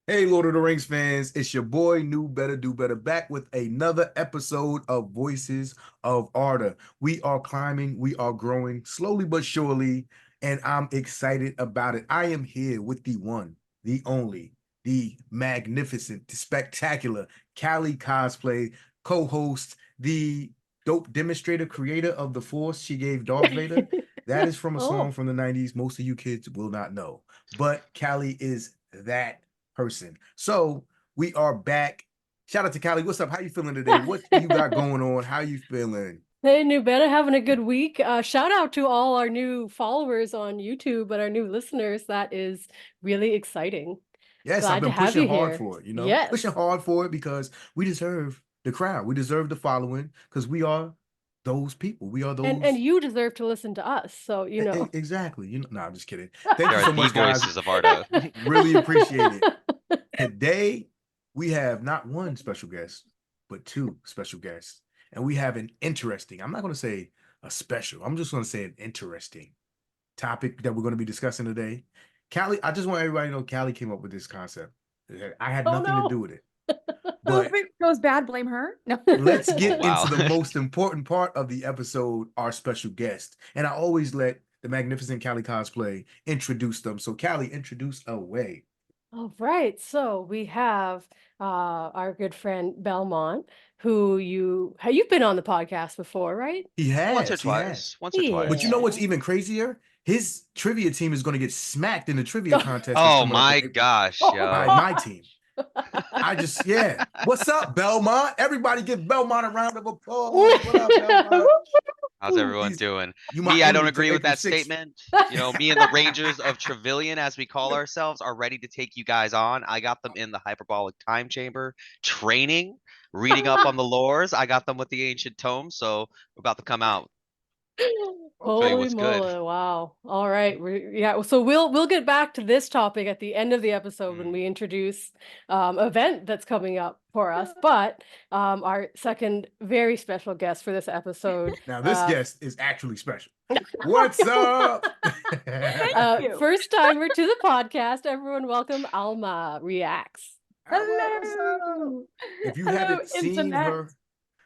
Hey, Lord of the Rings fans, it's your boy, New Better Do Better, back with another episode of Voices of Arda. We are climbing, we are growing slowly but surely, and I'm excited about it. I am here with the one, the only, the magnificent, the spectacular KaliCosplay co-host, the dope demonstrator, creator of the Force she gave Darth Vader. That is from a song Oh, from the 90s. Most of you kids will not know, but Kali is that person. So we are back. Shout out to Kali. What's up? How you feeling today? What you got going on? How you feeling? hey, New Better, having a good week. Shout out to all our new followers on YouTube and our new listeners. That is really exciting. Yes, I've Glad to been have pushing you hard here. for it, Yes. pushing hard for it because we deserve the crowd. We deserve the following because we are those people. We are And those. you deserve to listen to us. So, Exactly. No, I'm just kidding. Thank They you are so the much, guys. voices of Arda. Really appreciate it. Today, we have not one special guest, but two special guests. And we have an interesting, I'm not going to say a special, I'm just going to say an interesting topic that we're going to be discussing today. Callie, I just want everybody to know Callie came up with this concept. I had Oh nothing to no. do with it. So if But it goes bad, blame her. No. let's Oh, get wow. into the most important part of the episode, our special guest. And I always let the magnificent Callie Cosplay introduce them. So Callie, introduce away. All right. So we have our good friend Belmont, who you've been on the podcast before, right? He Once or has, he has. twice. Once or But you know twice. what's Yeah. even crazier? His trivia team is going to get smacked in the trivia contest that's Oh coming up in my April gosh, by yo. my team. Yeah. What's up, Belmont? Everybody give Belmont a round of applause. What up, Belmont? How's everyone He's doing? you my Me, I don't enemy till agree with April that 6th. statement. Me and the Rangers of Trevelyan, as we call ourselves, are ready to take you guys on. I got them in the hyperbolic time chamber training, reading up on the lores. I got them with the ancient tome, so we're about to come out. Show you Okay. Holy what's good. moly, wow. All right. Yeah, so we'll get back to this topic at the end of the episode when Mm. we introduce event that's coming up for us. But our second very special guest for this episode, Now this guest is actually special. oh, What's up? Thank you. first timer to the podcast, everyone welcome Alma Reacts. Alma, what's up? Hello. If you Hello, haven't seen internet. her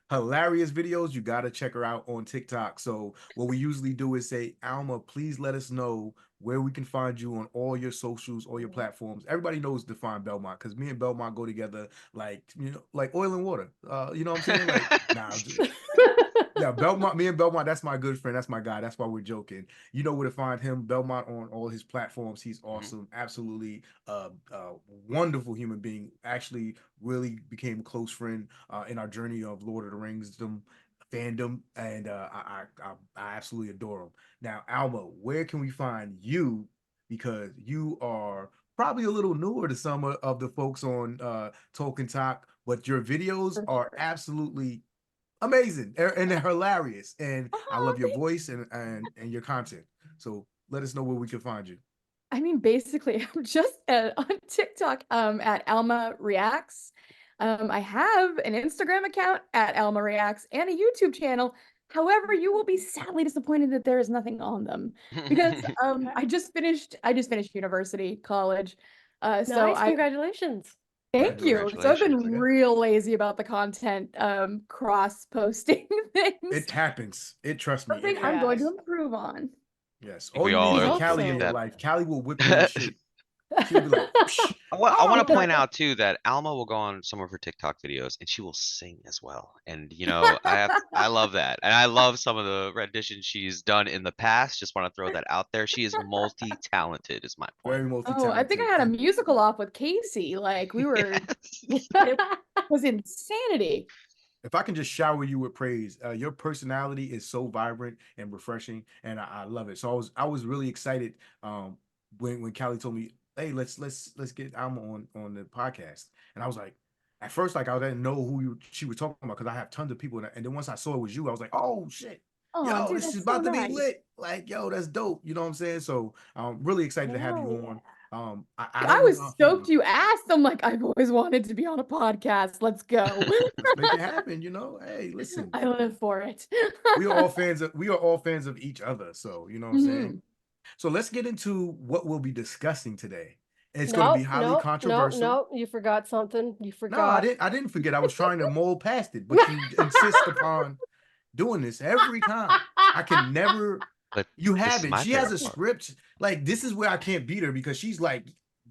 hilarious videos, you got to check her out on TikTok. So what we usually do is say, Alma, please let us know where we can find you on all your socials, all your platforms. Everybody knows Define Belmont because me and Belmont go together like oil and water. You know what I'm saying? Like, nah, yeah, Belmont, me and Belmont, that's my good friend. That's my guy. That's why we're joking. You know where to find him, Belmont, on all his platforms. He's Mhm. awesome. Absolutely wonderful human being. Actually, really became a close friend in our journey of Lord of the Rings fandom. And I absolutely adore him. Now, Alma, where can we find you? Because you are probably a little newer to some of the folks on Tolkien Talk, but your videos are absolutely amazing and they're hilarious. And I Oh, love your voice and your content. So let us know where we can find you. I mean, basically, I'm just on TikTok at Alma Reacts. I have an Instagram account at Alma Reacts and a YouTube channel. However, you will be sadly disappointed that there is nothing on them because I just finished university, college. So Nice, I congratulations. thank you. So I've Congratulations. been Okay. real lazy about the content cross posting things. It happens. Trust me, it Something I'm going to Yes. happens. improve on. Yes. Think All we you need all We is a are hope Callie in think so. your that. life. Callie will whip you in shape. She'll be like, psh, I want to oh. point out too that Alma will go on some of her TikTok videos and she will sing as well. And I love that. And I love some of the renditions she's done in the past. Just want to throw that out there. She is multi-talented is my point. Very Oh, I think multi-talented. I had a And musical off with Casey. Like we were, Yes. it was insanity. if I can just shower you with praise, your personality is so vibrant and refreshing, and I love it. So I was really excited when Callie told me, "Hey, let's get Alma on the podcast," and I was like, at first, like I didn't know she was talking about because I have tons of people, and then once I saw it was you, I was like, "Oh shit." Oh, Yo, dude, this is that's so about to be nice. lit. Like, yo, that's dope. You know what I'm saying? So I'm really excited to have you Hell on. yeah. I I don't was know if stoked you asked. I'm like, I've always wanted to be on a podcast. Let's go. let's make it happen, Hey, listen, I live for it. we are all fans of each other, so you know what I'm saying. Mhm. So let's get into what we'll be discussing today. It's going to be No, highly no, no, controversial. no. You forgot something. You No, I forgot. didn't. I didn't forget. I was trying to mull past it, but you insist upon doing this every time. I can never. But You this have is it. my She has favorite a part. script. Like, this is where I can't beat her because she's like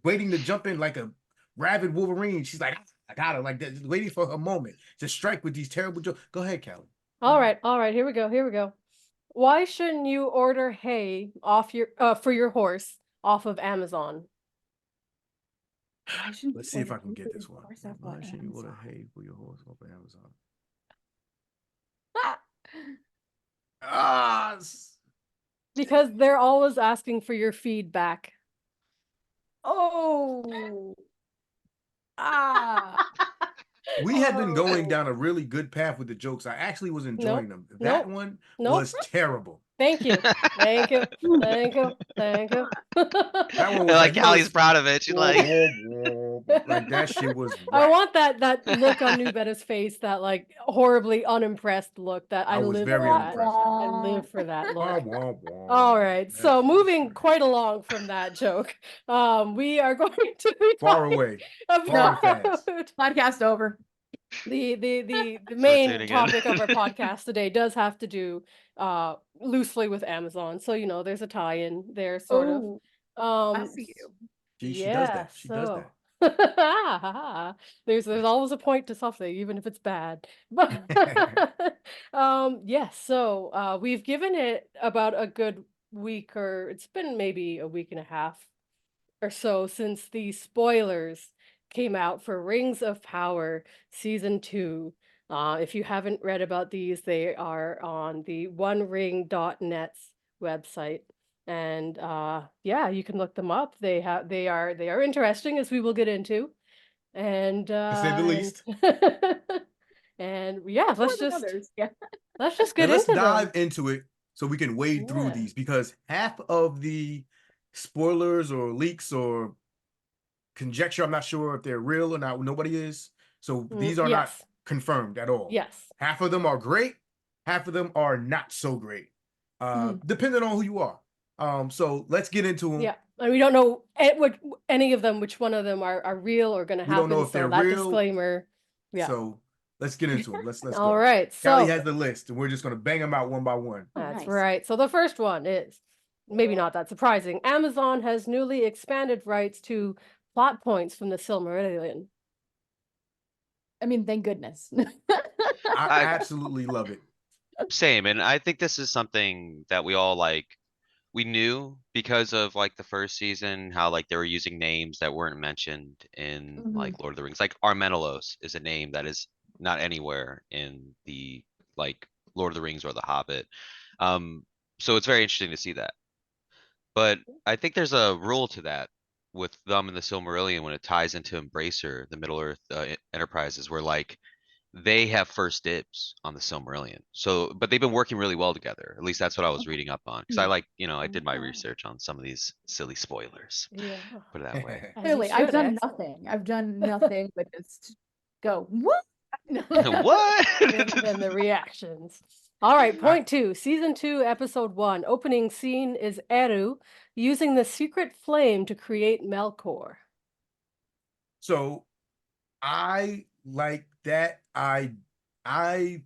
waiting to jump in like a rabid Wolverine. She's like, I got her, like that, just waiting for her moment to strike with these terrible jokes. Go ahead, Kali. All right. Here we go. Here we go. Why shouldn't you order hay off your for your horse off of Amazon? Why shouldn't Let's you see if order I can get food this one. or stuff Why on should you order Amazon? hay for your horse off of Amazon? Ah! Ah, Because they're always asking for your feedback. Oh. Ah. we had been going Oh. down a really good path with the jokes. I actually was enjoying Nope. them. That Nope. one Nope. was terrible. Thank you. Thank you. Thank you. Thank you. That one was Like like, you know, Callie's it's proud of it. She's like, like that shit was I whack. want that look on New Betta's face, that like horribly unimpressed look. That I I was live very for that. unimpressed. I live for that Wah, look. wah, wah. All right. That's So moving funny. quite along from that joke, we are going to be Far talking away, far and fast. about Podcast over. the Start main tuning in. topic of our podcast today does have to do loosely with Amazon. So, you know, there's a tie-in there, sort of. Oh, I Um, see you. She does yeah, that. She does so that. there's always a point to something, even if it's bad. But yes, so we've given it about a good week, or it's been maybe a week and a half or so since the spoilers came out for Rings of Power Season 2. If you haven't read about these, they are on the onering.net's website. And yeah, you can look them up. They are interesting, as we will get into. And To say the least. and yeah, More let's than just others. Yeah. get Let's into dive them. into it so we can wade through Yeah. these, because half of the spoilers or leaks or conjecture, I'm not sure if they're real or not. Nobody is. So these are not Yes. confirmed at all. Yes. Half of them are great. Half of them are not so great. Depending on who you are. So let's get into them. Yeah, and we don't know any of them, which one of them are real or going to We don't know happen. if they're So that real. disclaimer. Yeah. So let's get into them. Let's All go. right. Callie So has the list, and we're just gonna bang them out one by one. Oh, that's nice. right. So the first one is maybe not that surprising. Amazon has newly expanded rights to plot points from the Silmarillion. I mean, thank goodness. I I- absolutely love it. same. And I think this is something that we all like. We knew because of like the first season how like they were using names that weren't mentioned in like Lord of the Rings. Like Armenelos is a name that is not anywhere in the like Lord of the Rings or The Hobbit. So it's very interesting to see that. But I think there's a rule to that with them and the Silmarillion when it ties into Embracer, the Middle Earth Enterprises, where like they have first dibs on the Silmarillion. So, but they've been working really well together. At least that's what I was reading up on. Because I like, you know, I did my research on some of these silly spoilers. Yeah. Put it that way. As you Clearly, I've should, done X. nothing. I've done nothing but just go, what? What? Then the reactions. All right, point 2. Season 2, episode 1. Opening scene is Eru using the secret flame to create Melkor. So I like that. I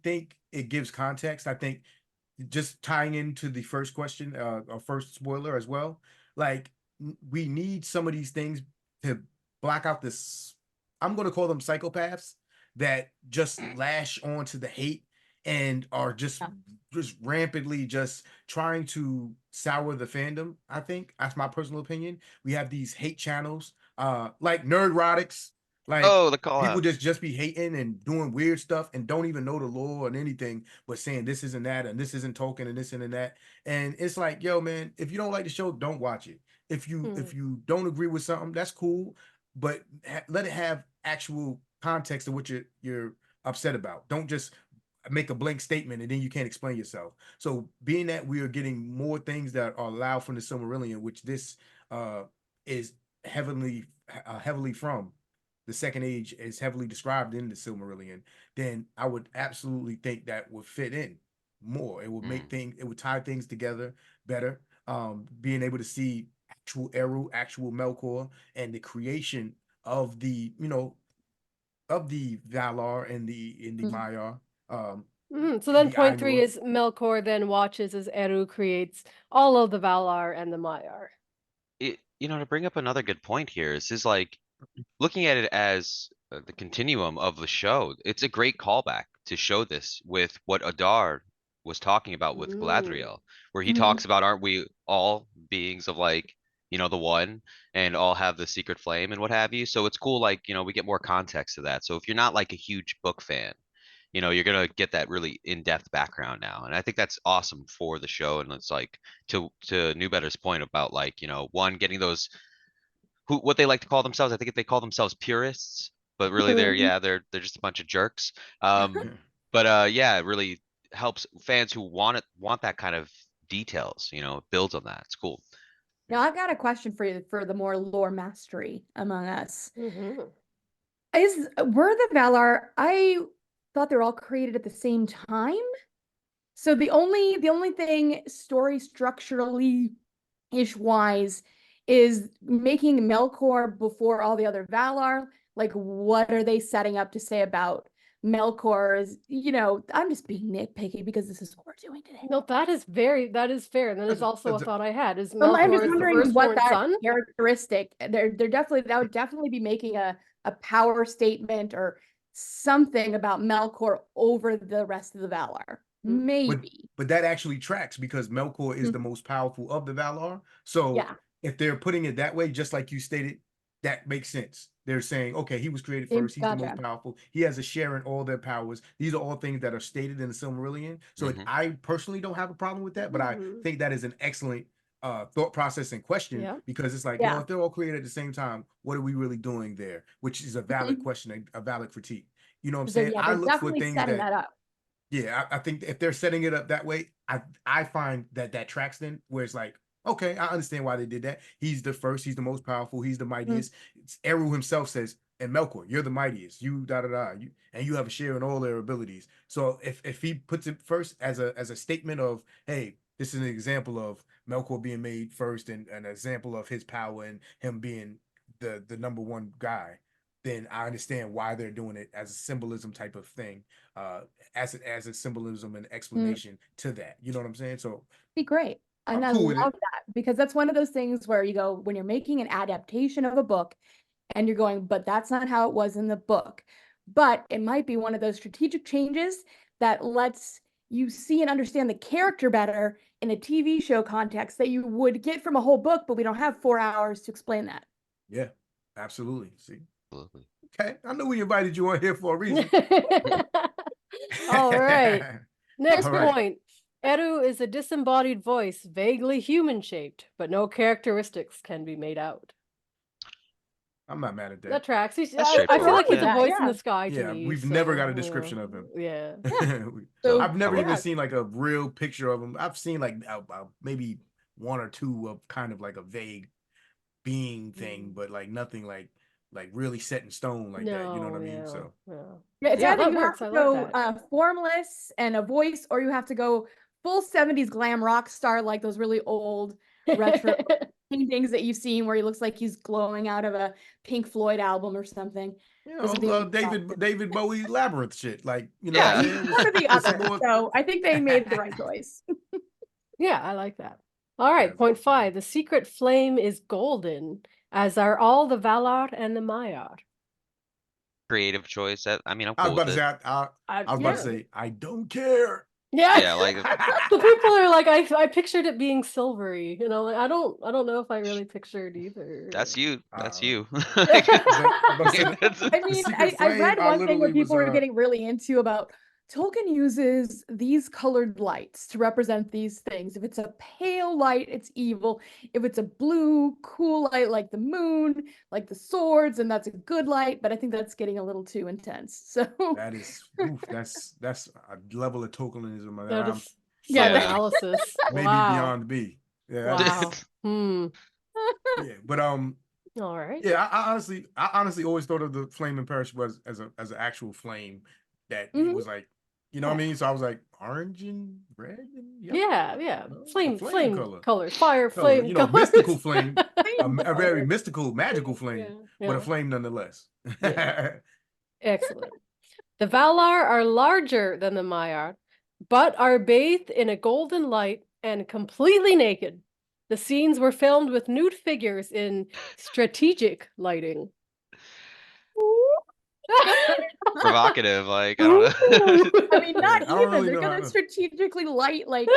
think it gives context. I think just tying into the first question, or first spoiler as well. Like, we need some of these things to block out this. I'm going to call them psychopaths that just lash onto the hate and are just rampantly just trying to sour the fandom. I think that's my personal opinion. We have these hate channels, like Nerdrotics. Like, Oh, the call people out. just be hating and doing weird stuff and don't even know the lore and anything, but saying this isn't that and this isn't Tolkien and this and that. And it's like, yo, man, if you don't like the show, don't watch it. If you don't agree with something, that's cool, but let it have actual context of what you're upset about. Don't just make a blank statement and then you can't explain yourself. So being that we are getting more things that are allowed from the Silmarillion, which this is heavily from the Second Age, is heavily described in the Silmarillion, then I would absolutely think that would fit in more. It would make things, it would tie things together better. Being able to see actual Eru, actual Melkor, and the creation of the, of the Valar and the Mhm. Maiar, So and then the point 3 Ainur. is Melkor then watches as Eru creates all of the Valar and the Maiar. To bring up another good point here is like looking at it as the continuum of the show. It's a great callback to show this with what Adar was talking about with Mm. Galadriel, where he Mhm. talks about aren't we all beings of like, the one and all have the secret flame and what have you. So it's cool, like, we get more context to that. So if you're not like a huge book fan, you're gonna get that really in-depth background now. And I think that's awesome for the show. And it's like to New Better's point about like, one getting those what they like to call themselves. I think they call themselves purists, but really Mhm. they're just a bunch of jerks. But yeah, it really helps fans who want that kind of details. It builds on that. It's cool. Now, I've got a question for you for the more lore mastery among us. Mhm. Were the Valar? I thought they were all created at the same time. So the only thing story structurally ish wise is making Melkor before all the other Valar. Like, what are they setting up to say about Melkor's? I'm just being nitpicky because this is what we're doing today. No, that is fair. And then there's also a thought I had is I'm just Melkor is the wondering what firstborn that son. characteristic. They're definitely that would definitely be making a power statement or something about Melkor over the rest of the Valar. Mm. Maybe. But that actually tracks because Melkor is the most powerful of the Valar. So Yeah. if they're putting it that way, just like you stated, that makes sense. They're saying, okay, he was created first. He's the most Gotcha. powerful. He has a share in all their powers. These are all things that are stated in the Silmarillion. So Mhm. I personally don't have a problem with that, but I think that is an excellent thought process and question Yeah. because it's like, Yeah. well, if they're all created at the same time, what are we really doing there? Which is a valid Mhm. question, a valid critique. You know what I'm So saying? yeah, I they're look for definitely things setting that that up. yeah, I think if they're setting it up that way, I find that tracks then where it's like, okay, I understand why they did that. He's the first, he's the most powerful, he's the mightiest. Eru himself says, and Melkor, you're the mightiest. You da da da. And you have a share in all their abilities. So if he puts it first as a statement of, hey, this is an example of Melkor being made first and an example of his power and him being the number one guy, then I understand why they're doing it as a symbolism type of thing, uh, as a symbolism and explanation to that. You know what I'm saying? So Be great. I'm And I cool with love it. that because that's one of those things where you go, when you're making an adaptation of a book and you're going, but that's not how it was in the book. But it might be one of those strategic changes that lets you see and understand the character better in a TV show context that you would get from a whole book, but we don't have 4 hours to explain that. Yeah, absolutely. See, Absolutely. okay, I know we invited you on here for a reason. All right. Next All right. point. Eru is a disembodied voice, vaguely human-shaped, but no characteristics can be made out. I'm not mad at That that. tracks. That's I feel like straightforward. he's a Yeah. voice in Yeah. the sky to Yeah, me. we've never got a So, description of him. yeah. So I've never even yeah. seen like a real picture of him. I've seen like maybe one or two of kind of like a vague being thing, but like nothing like really set in stone like that. You know what I No, mean? yeah, So yeah. Yeah, it's Yeah, either that you have works. to I like go that. formless and a voice, or you have to go full 70s glam rock star, like those really old retro paintings that you've seen where he looks like he's glowing out of a Pink Floyd album or something. you Those are the know, only options. David Bowie labyrinth shit. Like, you know what I'm Yeah, saying? one or the It's other. more So I think they made the right choice. Yeah, I like that. All right, That's point awesome. 5. The secret flame is golden, as are all the Valar and the Maiar. Creative choice. I'm I was cool about with to it. say I was about to Yeah. say I don't care. Yeah. Yeah, like The people are like, I pictured it being silvery. Like, I don't know if I really pictured either. that's you. That's you. I'm about to say I the mean, secret I flame. read I one thing where literally was people were getting really into about Tolkien uses these colored lights to represent these things. If it's a pale light, it's evil. If it's a blue, cool light like the moon, like the swords, and that's a good light. But I think that's getting a little too intense. So that is that's a level of Tolkienism that That I'm is some yeah, Yeah. analysis. maybe Wow. beyond me. Yeah, Wow. yeah, but All right. yeah, I honestly always thought of the flame in Paris was as an actual flame that it Mhm. was like You know what I mean? So I was like, orange and red and yellow. Yeah. The Flame color. colors, fire, Color, flame you know, colors. mystical flame, Flame a very color. mystical, magical flame, but Yeah. a flame nonetheless. Yeah. Excellent. The Valar are larger than the Maiar, but are bathed in a golden light and completely naked. The scenes were filmed with nude figures in strategic lighting. Provocative, like I don't know. I mean, not I don't even. really They're know how gonna to- strategically light like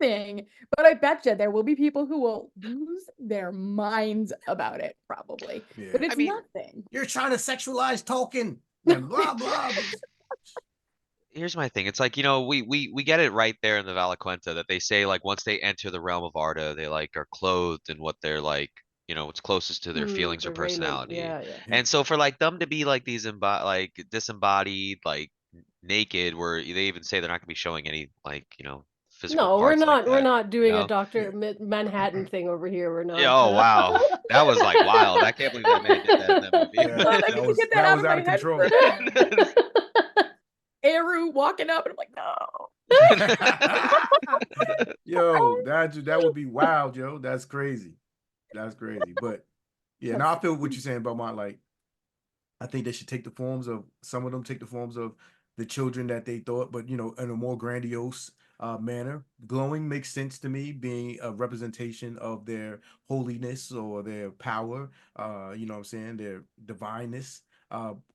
nothing. But I bet you there will be people who will lose their minds about it, probably. Yeah. But it's I mean, nothing. You're trying to sexualize Tolkien and blah blah. here's my thing. It's like, we get it right there in the Valaquenta that they say like once they enter the realm of Arda, they like are clothed in what they're like, what's closest to their feelings or The raiment. personality. Yeah. Yeah. And so for like them to be like these like disembodied, like naked, where they even say they're not gonna be showing any like, physical No, we're parts like not. We're that, not doing a know? Dr. Manhattan thing over here. We're not. Yeah, oh wow. That was like wild. I can't believe that man did that in that movie. Yeah, God, I that need to was get that out was of out my of head control. for a minute. Eru walking up, and I'm like, no. Yo, that would be wild, yo. That's crazy. That's crazy. But yeah, now I feel what you're saying about my like. I think they should take the forms of some of them take the forms of the children that they thought, but in a more grandiose manner. Glowing makes sense to me, being a representation of their holiness or their power. You know what I'm saying? Their divineness.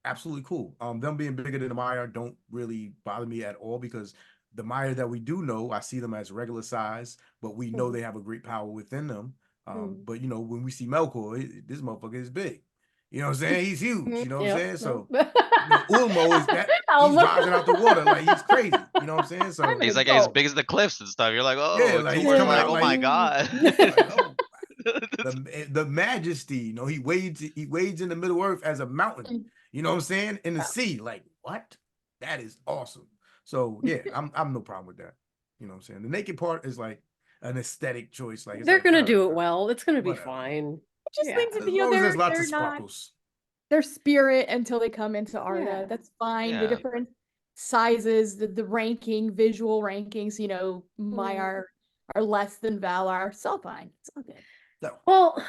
Absolutely cool. Them being bigger than the Maya don't really bother me at all because the Maya that we do know, I see them as regular size, but we know they have a great power within them. But when we see Melkor, this motherfucker is big. You know what I'm saying? He's huge. You know what I'm saying? So, Ulmo is that he's Alma. rising out the water like he's crazy. You know what I'm saying? So, I'm an He's like as adult. big as the cliffs and stuff. You're like, yeah, oh, like until he's we're coming like, out oh my like, God. like oh, the majesty. He wades in the Middle Earth as a mountain. You know what I'm saying? In the sea, like what? That is awesome. So yeah, I'm no problem with that. You know what I'm saying? The naked part is like an aesthetic choice. Like it's They're like, gonna do it well. It's gonna be whatever. fine. Just Yeah. things As that long as there's lots they're of not sparkles. their spirit until they come into Arda. Yeah. That's fine. The Yeah. different sizes, the ranking, visual rankings, Maiar are less than Valar. It's all fine. It's all good. No. Well,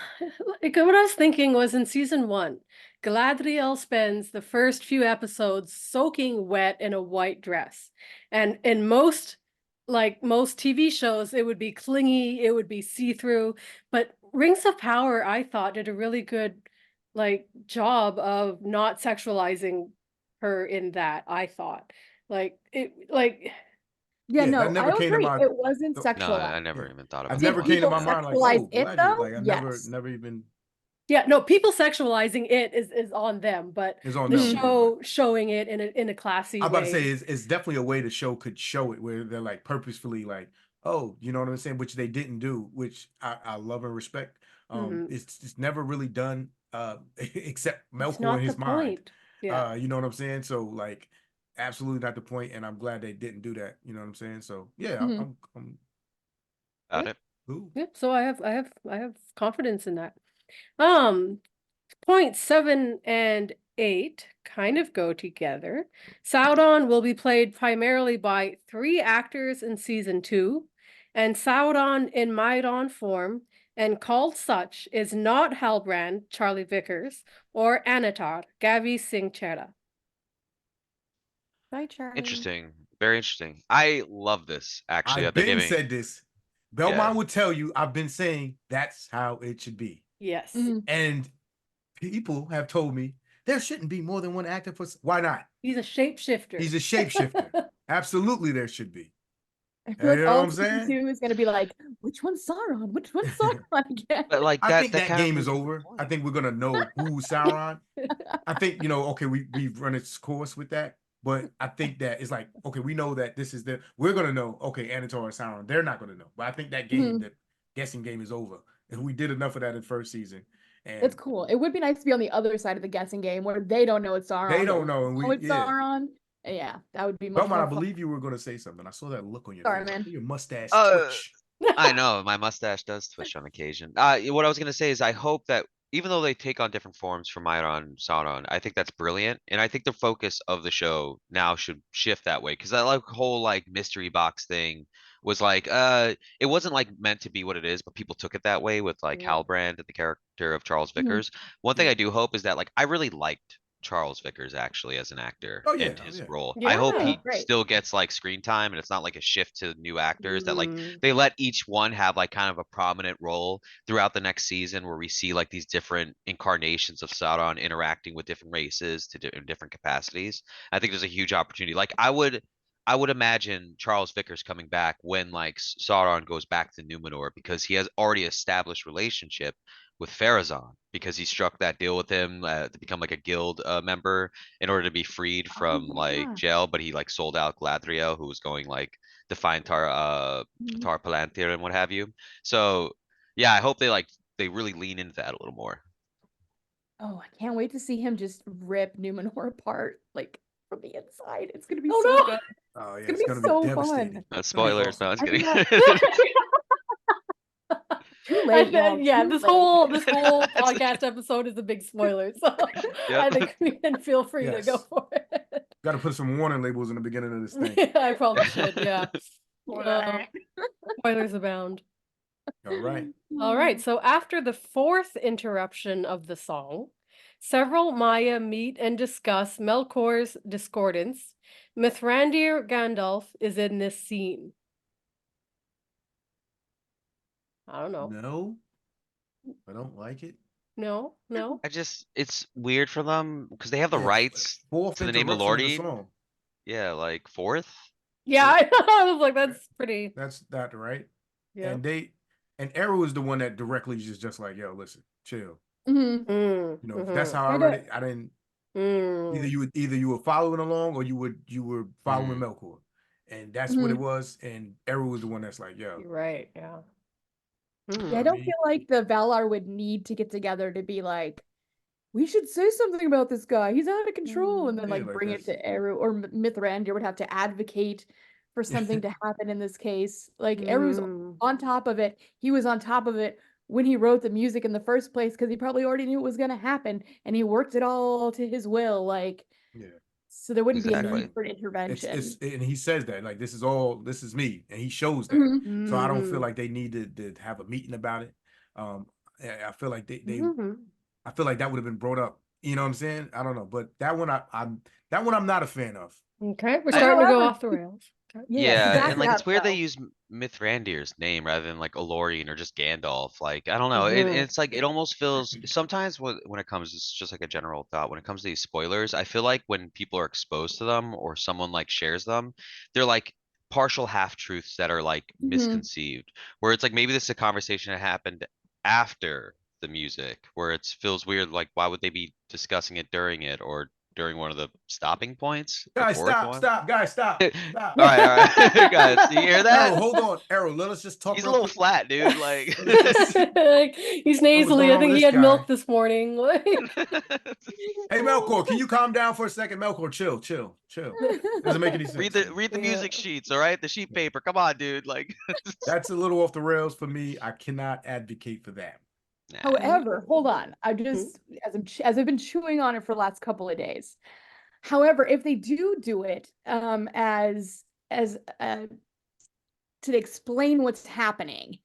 like what I was thinking was in season 1, Galadriel spends the first few episodes soaking wet in a white dress. And in most TV shows, it would be clingy, it would be see-through. But Rings of Power, I thought, did a really good job of not sexualizing her in that, I thought. Yeah, Yeah, that no, never I came to agree. my. It wasn't No, No, sexualized. I never even thought I've about Did never that came to watching people my it. mind like, sexualize oh, it Galadriel. though? Like I Yes. never even. Yeah, no, people sexualizing it is on them, but It's on the them. Yeah, show showing it in a classy I'm about to way. say it's definitely a way the show could show it where they're like purposefully like, oh, you know what I'm saying, which they didn't do, which I love and respect. It's never really done except It's Melkor in not the his mind. point. Yeah. You know what I'm saying? So like absolutely not the point, and I'm glad they didn't do that. You know what I'm saying? So yeah, Mhm. I'm Got it. cool. Yep. So I have confidence in that. Point 7 and 8 kind of go together. Sauron will be played primarily by 3 actors in season 2, and Sauron in Maidon form and called such is not Halbrand, Charlie Vickers, or Anatar, Gavi Singh Chera. Bye, Charlie. Interesting. Very interesting. I love this actually that I've they're been giving. said this. Belmont will tell you I've been saying that's how it should be. Yes. Mhm. And people have told me there shouldn't be more than one actor for. Why not? He's a shapeshifter. He's a shapeshifter. Absolutely, there should be. I feel like You know all what I'm of season saying? 2 is gonna be like, which one's Sauron? Which one's Sauron again? But like I that think that kind of game is proves the over. point. I think we're gonna know who's Sauron. I think okay, we've run its course with that, but I think that it's like okay, we know that this is we're gonna know okay, Anatar or Sauron. They're not gonna know, but I think that game, that guessing game, is over. And we did enough of that in first season. And It's cool. It would be nice to be on the other side of the guessing game where they don't know it's Sauron. They but don't we know, and it's Sauron. Yeah, that would be much Belmont, more I fun. believe you were gonna say something. I saw that look on your Sorry, face. man. Your mustache Uh, twitch. I know my mustache does twitch on occasion. What I was gonna say is I hope that even though they take on different forms from Mairon and Sauron, I think that's brilliant. And I think the focus of the show now should shift that way. Because that like whole like mystery box thing was like it wasn't like meant to be what it is, but people took it that way with like Yeah. Halbrand and the character of Charles Mhm. Vickers. One thing Yeah. I do hope is that like I really liked Charles Vickers actually as an actor Oh, yeah. and Oh, his yeah. role. I hope Yeah. he Great. still gets like screen time and it's not like a shift to new actors that like Mm. they let each one have like kind of a prominent role throughout the next season where we see like these different incarnations of Sauron interacting with different races in different capacities. I think there's a huge opportunity. Like I would imagine Charles Vickers coming back when like Sauron goes back to Numenor because he has already established relationship with Pharazôn because he struck that deal with him to become like a guild member in order to be freed from like yeah. jail, but he like sold out Gladriel who was going like to find Mhm. Tar Palantir and what have you. So yeah, I hope they really lean into that a little more. Oh, I can't wait to see him just rip Numenor apart, like from the inside. It's gonna be Oh, so no. good. Oh, yeah. It's It's gonna gonna be be so devastating. fun. No It's gonna be spoilers. No, I was I kidding. Too late, y'all. Yeah, Too this late. whole podcast episode is a big spoiler, so Yep. I think we can feel free to go Yes. for it. Got to put some warning labels in the beginning of this thing. I probably should, yeah. Spoiler. Spoilers abound. All right. All right, so after the fourth interruption of the song, several Maya meet and discuss Melkor's discordance. Mithrandir Gandalf is in this scene. I don't know. No, I don't like it. No, no. It's weird for them because they have the Yeah, rights fourth to the name of interruption of the Lordy. song. Yeah, like fourth. Yeah, I was like, that's pretty. That's that right. Yeah. And Arrow is the one that directly just like, yo, listen, chill. Mhm. Mm, You know, that's how I I read don't- it. I didn't mm. either you were following along or you were following Melkor. And that's what it Mhm. was. And Arrow was the one that's like, yo. You're right, yeah. Yeah, I Mm. don't feel like the Valar would need to get together to be like, we should say something about this guy. He's out of control, and then Yeah, like like bring it that's to Eru or Mithrandir would have to advocate for something to happen in this case. Like Eru's Mm. on top of it. He was on top of it when he wrote the music in the first place because he probably already knew it was going to happen, and he worked it all to his will. Like, yeah. so there wouldn't be a Exactly. need for an intervention. It's and he says that like this is me, and he shows that. Mhm. So I don't feel Mm. like they need to have a meeting about it. I feel like they Mhm. I feel like that would have been brought up. You know what I'm saying? I don't know, but that one I'm not a fan of. Okay, we're I- starting to go However- off the rails. Okay. Yeah, back and it like it's up, weird they though. use Mithrandir's name rather than like Elorian or just Gandalf. Like I don't know. Mhm. It's like it almost feels sometimes when it comes, it's just like a general thought. When it comes to these spoilers, I feel like when people are exposed to them or someone like shares them, they're like partial half truths that are like Mhm. misconceived. Where it's like maybe this is a conversation that happened after the music, where it feels weird. Like why would they be discussing it during it or during one of the stopping points? The Guys, fourth one? guys, stop. All right, guys. You hear that? Arrow, hold on, Arrow. Let us just talk. He's a real little quick. flat, dude. Like, Like, he's nasally. going I on think with he this had guy? milk this morning. Like, Hey, Melkor, can you calm down for a second? Melkor, chill. Doesn't make any sense. read the Yeah. music sheets, all right? The sheet paper. Come on, dude. Like, That's a little off the rails for me. I cannot advocate for that. nah. However, hold on. I just as I've been chewing on it for the last couple of days. However, if they do it as to explain what's happening,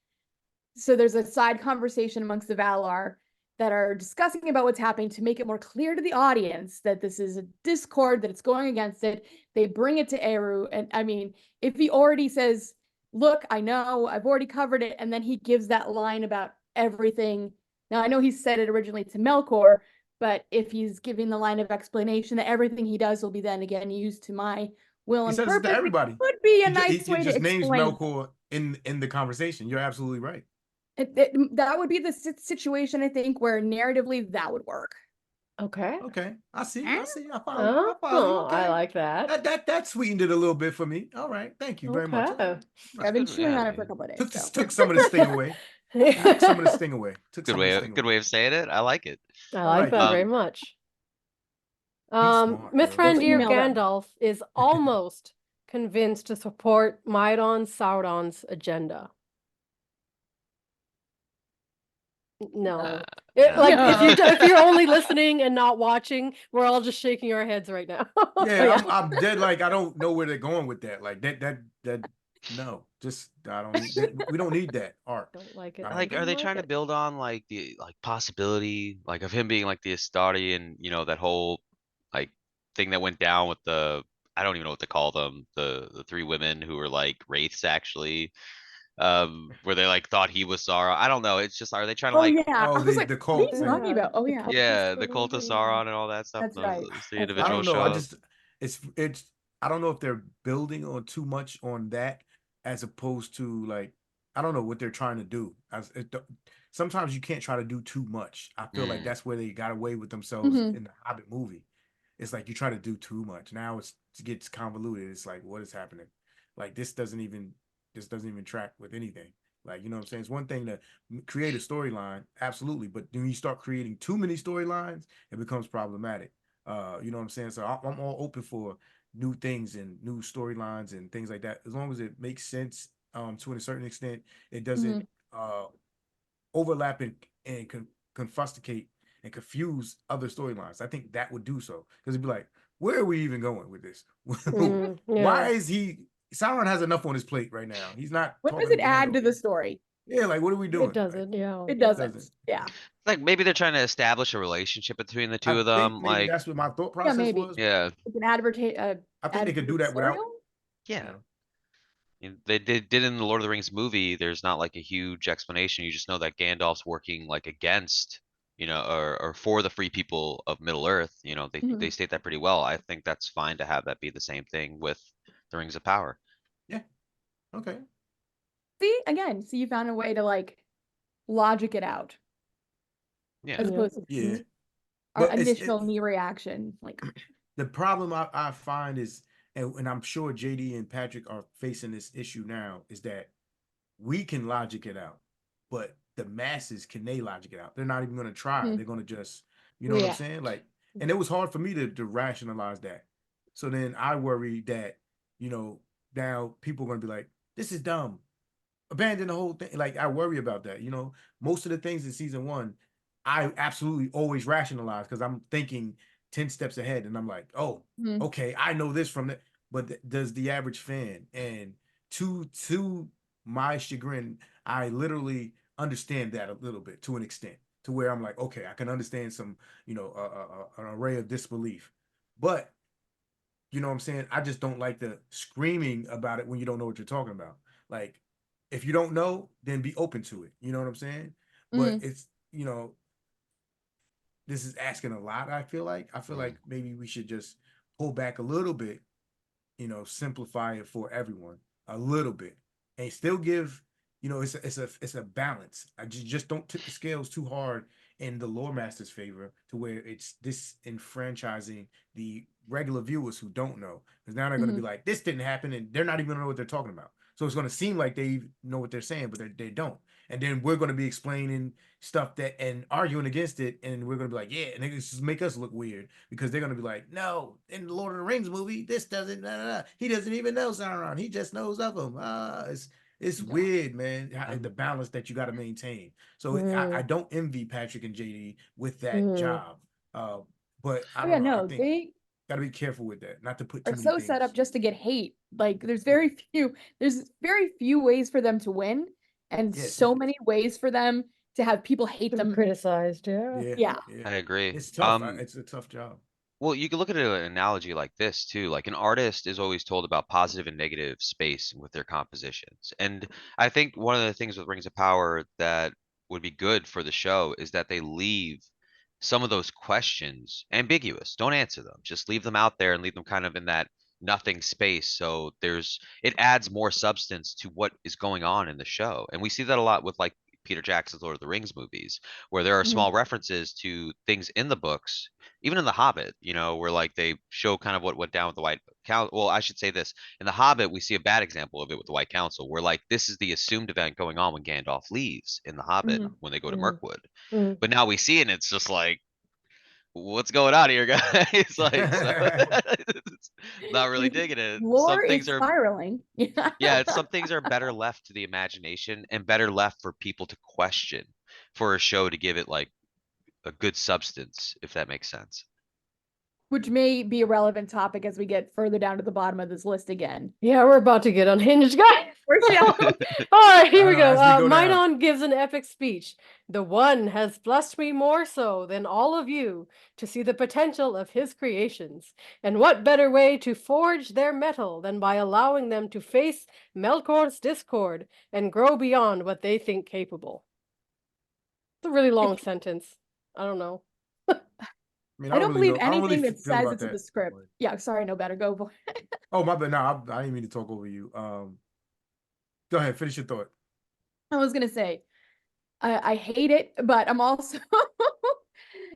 so there's a side conversation amongst the Valar that are discussing about what's happening to make it more clear to the audience that this is a discord, that it's going against it. They bring it to Eru, and I mean, if he already says, "Look, I know, I've already covered it," and then he gives that line about everything. Now I know he said it originally to Melkor, but if he's giving the line of explanation that everything he does will be then again used to my will He and says it purpose, to it everybody. could be a He nice way to just names explain. Melkor in the conversation. You're absolutely right. That would be the situation, I think, where narratively that would work. okay. Okay, I see. I follow. Oh, I follow you. Okay. I like that. That sweetened it a little bit for me. All right, thank you very much. Okay. I've been good, chewing yeah, on I it for a mean, couple of days. Took So. took some of the sting away. Took some of the sting away. Took good some way of the of sting good away. way of saying it. I like it. I All like right, that then. very much. smart, girl. Mithrandir Email them. Gandalf is almost convinced to support Sauron's agenda. No. No. Like if you're No. only listening and not watching, we're all just shaking our heads right now. Yeah, yeah. I'm dead. Like I don't know where they're going with that. Like that. No, just I don't need that. We don't need that arc. Don't like it. I don't Like, need are it. they Don't trying like to it. build on like the possibility like of him being like the Astari and that whole like thing that went down with the I don't even know what to call them the three women who were like wraiths actually where they like thought he was Sauron. I don't know. It's just are they trying to Oh like yeah. Oh, I was the like, the what are you cult thing. talking about? Oh The yeah. cult the cult of story, yeah. Sauron and all that stuff. That's right. Those three That's I right. don't individuals know. show I up. just it's I don't know if they're building on too much on that as opposed to like I don't know what they're trying to do. Sometimes you can't try to do too much. I feel like Mm, that's where they got away with themselves Mhm. in the Hobbit movie. It's like you try to do too much. Now it gets convoluted. It's like what is happening? Like this doesn't even track with anything. Like you know what I'm saying? It's one thing to create a storyline, absolutely, but when you start creating too many storylines, it becomes problematic. You know what I'm saying? So I'm all open for new things and new storylines and things like that, as long as it makes sense to a certain extent. It doesn't Mhm. overlap and confusticate and confuse other storylines. I think that would do so because it'd be like, where are we even going with this? Why Yeah. is he? Sauron has enough on his plate right now. He's not What does talking it to add Gandalf. to the story? Yeah, like what are we It doing? Like, doesn't, yeah. It Yeah. doesn't. doesn't. Yeah. like maybe they're trying to establish a relationship between the I two of think them. maybe Like, that's what my thought Yeah, process maybe. was. yeah, It's an I think they could do that without, adversarial? you yeah. know. They did in the Lord of the Rings movie. There's not like a huge explanation. You just know that Gandalf's working like against, or for the free people of Middle Earth. They Mhm. state that pretty well. I think that's fine to have that be the same thing with the Rings of Power. Yeah. Okay. See, again, so you found a way to like logic it out Yeah. as Yeah. opposed to Yeah. our But initial knee reaction. Like, the problem I find is, and I'm sure JD and Patrick are facing this issue now, is that we can logic it out, but the masses, can they logic it out? They're not even going to try. Mhm. They're going to just, you know what I'm Yeah. saying? Like, and it was hard for me to rationalize that. So then I worry that, now people are going to be like, this is dumb. Abandon the whole thing. Like I worry about that. Most of the things in season one, I absolutely always rationalize because I'm thinking 10 steps ahead and I'm like, oh, Mhm. okay, I know this from that. But does the average fan? And to my chagrin, I literally understand that a little bit to an extent, to where I'm like, okay, I can understand some, an array of disbelief. But you know what I'm saying? I just don't like the screaming about it when you don't know what you're talking about. Like, if you don't know, then be open to it. You know what I'm saying? But Mhm. it's, this is asking a lot, I feel like. I feel Mm. like maybe we should just pull back a little bit, simplify it for everyone a little bit and still give, it's a balance. I just don't tip the scales too hard in the lore master's favor to where it's disenfranchising the regular viewers who don't know, because now they're going to be Mhm. like, this didn't happen, and they're not even going to know what they're talking about. So it's going to seem like they know what they're saying, but they don't. And then we're going to be explaining stuff that and arguing against it, and we're going to be like, yeah, and they just make us look weird because they're going to be like, no, in the Lord of the Rings movie, this doesn't, nah, nah, nah. He doesn't even know Sauron. He just knows of him. It's Yeah. weird, man. The balance that you got to maintain. So I Mm. don't envy Patrick and JD with that Mm. job. Uh, but I Oh yeah, don't know. I no, think they got to be careful with that, not to put are too many so set up things. just to get hate. Like Yeah. there's very few ways for them to win and Yes. so many ways for them to have people hate To be them. criticized, yeah. Yeah. Yeah. Yeah. I agree. It's tough. It's a tough job. Well, you can look at an analogy like this too. Like an artist is always told about positive and negative space with their compositions. And I think one of the things with Rings of Power that would be good for the show is that they leave some of those questions ambiguous. Don't answer them. Just leave them out there and leave them kind of in that nothing space. So it adds more substance to what is going on in the show. And we see that a lot with like Peter Jackson's Lord of the Rings movies, where there are Mhm. small references to things in the books, even in The Hobbit, where like they show kind of what went down with the White Council. Well, I should say this. In The Hobbit, we see a bad example of it with the White Council, where like this is the assumed event going on when Gandalf leaves in The Hobbit Mhm. when they go to Mm. Mirkwood. Mm. But now we see it and it's just like, what's going on here, guys? Like, so it's not really digging it. Lore Some is things are, spiraling. yeah, some things are better left to the imagination and better left for people to question. for a show to give it like a good substance, if that makes sense. Which may be a relevant topic as we get further down to the bottom of this list again. Yeah, we're about to get unhinged, guys. We're still All right, here we go. As we go down. Minon gives an epic speech. The one has blessed me more so than all of you to see the potential of his creations. And what better way to forge their metal than by allowing them to face Melkor's discord and grow beyond what they think capable? It's a really long sentence. I don't know. mean, I don't really believe know- I don't really anything that feel says about it's in that, the script. but- Yeah, sorry, no better. Go for it. Oh, my bad. No, I didn't mean to talk over you. Go ahead, finish your thought. I was gonna say, I hate it, but I'm also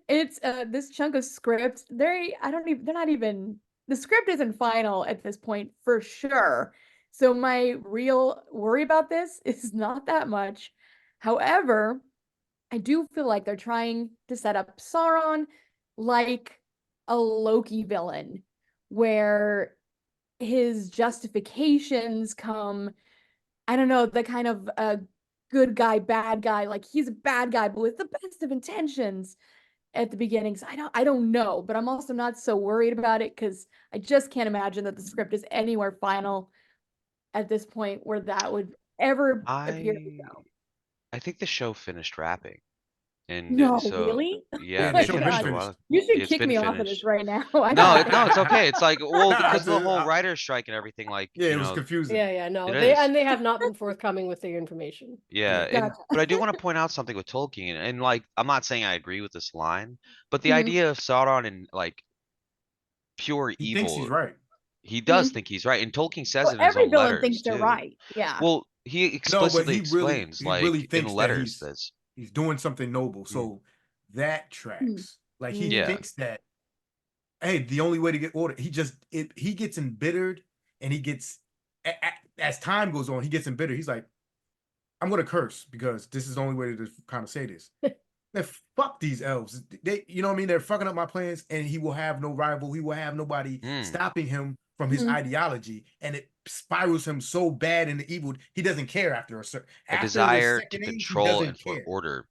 it's this chunk of script. They're not even the script isn't final at this point for sure. So my real worry about this is not that much. However, I do feel like they're trying to set up Sauron like a Loki villain, where his justifications come, I don't know, the kind of good guy, bad guy, like he's a bad guy, but with the best of intentions at the beginning. So I don't know, but I'm also not so worried about it because I just can't imagine that the script is anywhere final at this point where that would ever appear to go. I think the show finished wrapping. And No, so really? yeah, Yeah, they the show been finished a finished. while. You should It's kick been me off of finished. this right now. No, it's okay. It's like, well, because of the whole I- writer's strike and everything, like, Yeah, you it was know, confusing. Yeah, no. It They is. and they have not been forthcoming with their information. yeah. Yeah. And Gotcha. but I do want to point out something with Tolkien, and like, I'm not saying I agree with this line, but the Mhm. idea of Sauron and like pure He evil, thinks he's right. he does Mhm. think he's right, and Tolkien says Well, it in his every own villain letters thinks they're too. right. Yeah. Well, he No, but explicitly explains, he really like in the thinks that letters, he's doing something noble. Mm. So that tracks. Like he Yeah. thinks that, hey, the only way to get order, he gets embittered, and he gets as time goes on, he gets embittered. He's like, I'm gonna curse because this is the only way to kind of say this. Then fuck these elves. They, you know what I mean? They're fucking up my plans, and he will have no rival. He will have nobody Mm. stopping him from his Mhm. ideology, and it spirals him so bad into evil. He doesn't care after a certain a after the desire to second age. He control doesn't and for care. order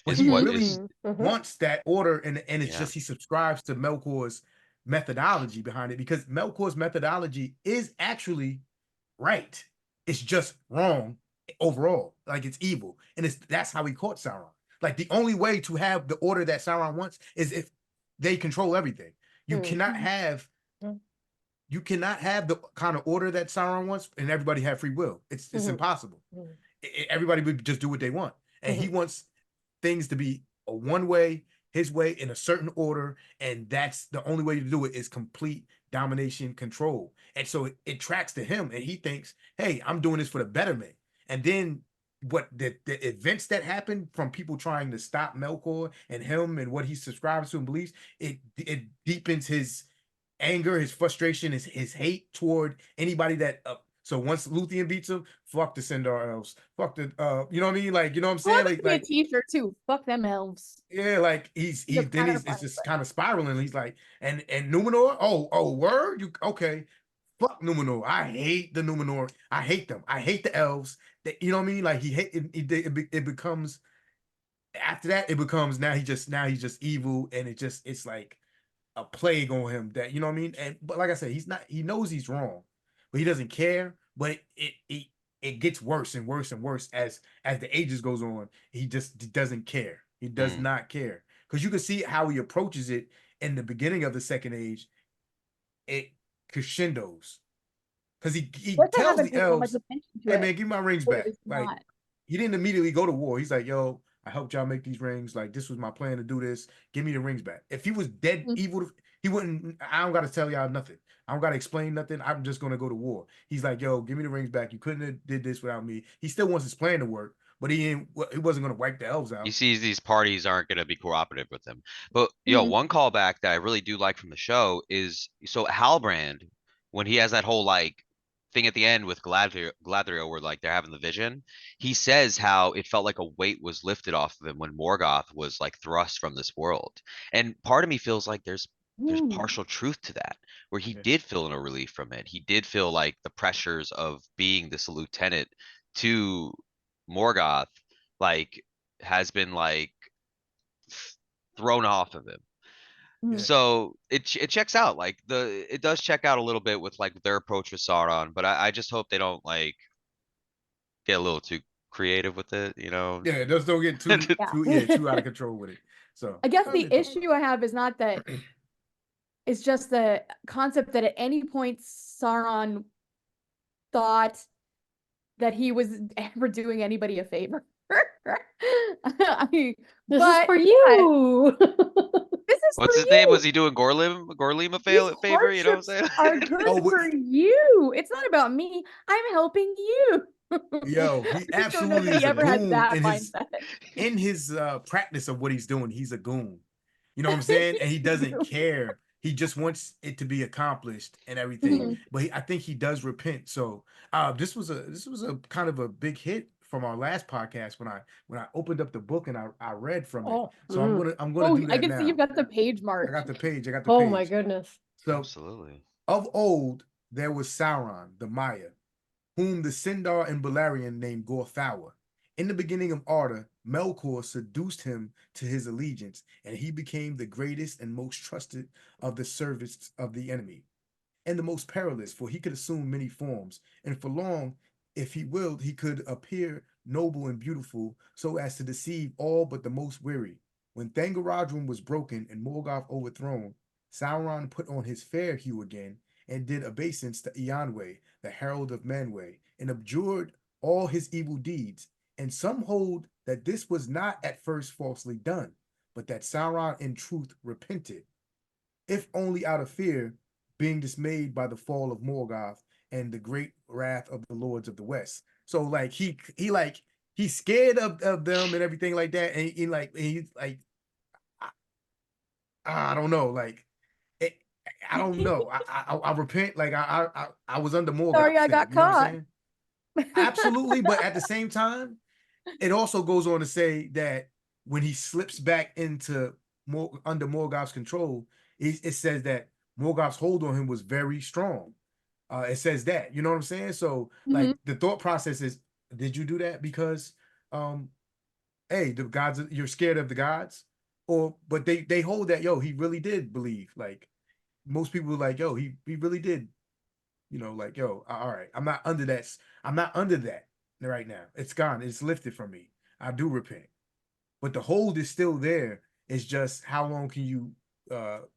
But is he what really is wants that order, and it's Yeah. just he subscribes to Melkor's methodology behind it, because Melkor's methodology is actually right. It's just wrong overall. Like it's evil, and that's how he caught Sauron. Like the only way to have the order that Sauron wants is if they control everything. You Mm. cannot have Mm. you cannot have the kind of order that Sauron wants and everybody have free will. It's Mhm. impossible. Mhm. Everybody would just do what they want, and he wants things to be a one way, his way, in a certain order, and that's the only way to do it is complete domination, control. And so it tracks to him, and he thinks, hey, I'm doing this for the betterment. And then what the events that happen from people trying to stop Melkor and him and what he subscribes to and believes, it deepens his anger, his frustration, his hate toward anybody that so once Luthien beats him, fuck the Sindar elves. Fuck the you know what I mean? Like, you know what I'm I want saying? this to be a t-shirt too. Fuck them elves. Yeah, like he's The then it's Firefly just Flag. kind of spiraling. He's like, and Numenor, oh word, you okay? Fuck Numenor. I hate the Numenor. I hate them. I hate the elves. You know what I mean? Like he hate it becomes after that, it becomes now he's just evil, and it's like a plague on him, that, you know what I mean? And but like I said, he knows he's wrong, but he doesn't care. But it gets worse and worse and worse as the ages goes on. He doesn't care. He does Mm. not care, because you can see how he approaches it in the beginning of the second age. It crescendos, because he What I tells haven't the paid so much elves, attention to hey it, man, give me my rings but back. it's Like, not. he didn't immediately go to war. He's like, yo, I helped y'all make these rings. Like, this was my plan to do this. Give me the rings back. If he was dead Mhm. evil, he wouldn't. I don't got to tell y'all nothing. I don't got to explain nothing. I'm just gonna go to war. He's like, yo, give me the rings back. You couldn't have did this without me. He still wants his plan to work, but he wasn't gonna wipe the elves out. He sees these parties aren't going to be cooperative with him. But yo, Mhm. one callback that I really do like from the show is so Halbrand, when he has that whole like thing at the end with Galadriel where like they're having the vision, he says how it felt like a weight was lifted off of him when Morgoth was like thrust from this world. And part of me feels like there's Ooh. partial truth to that, where he Yeah. did feel a relief from it. He did feel like the pressures of being this lieutenant to Morgoth, like has been like thrown off of him. Mhm. So it checks out. Like it does check out a little bit with like their approach with Sauron, but I just hope they don't like get a little too creative with it, you know. Yeah, just don't get too Yeah. too out of control with it. So I guess oh, the they- issue I have is not that it's just the concept that at any point Sauron thought that he was ever doing anybody a favor. This is for but you. this is What's for his name? you. Was he doing Gorlim a These favor? You know what I'm hardships saying? are good Oh, for you. It's not about me. I'm helping you. yo, he I just don't know absolutely that is he a ever had goon that in mindset. his practice of what he's doing. He's a goon. You know what I'm saying? And he doesn't care. He just wants it to be accomplished and everything. Mhm. But I think he does repent. So this was a kind of a big hit from our last podcast when I opened up the book and I read from it. Oh, So I'm gonna Oh, do I that can now. see you've got the page I marked. got the page. oh my goodness. So Absolutely. of old there was Sauron, the Maya, whom the Sindar and Beleriand named Gorthawa. In the beginning of Arda, Melkor seduced him to his allegiance, and he became the greatest and most trusted of the servants of the enemy, and the most perilous, for he could assume many forms, and for long, if he willed, he could appear noble and beautiful, so as to deceive all but the most weary. When Thangaradrum was broken and Morgoth overthrown, Sauron put on his fair hue again, and did obeisance to Eonwe, the herald of Manwë, and abjured all his evil deeds. And some hold that this was not at first falsely done, but that Sauron in truth repented, if only out of fear, being dismayed by the fall of Morgoth and the great wrath of the lords of the West. So like he's scared of them and everything like that, and he's like I don't know, like it, I don't know. I repent. Like I was under Sorry, Morgoth's I thing. got You know what I'm caught. saying? Absolutely, but at the same time, it also goes on to say that when he slips back into under Morgoth's control, it says that Morgoth's hold on him was very strong. It says that, you know what I'm saying? So like the thought process is, did you do that because hey, the gods, you're scared of the gods? Or but they hold that, yo, he really did believe. Like most people are like, yo, he really did, you know, like, yo, all right, I'm not under that. I'm not under that right now. It's gone. It's lifted from me. I do repent. But the hold is still there. It's just how long can you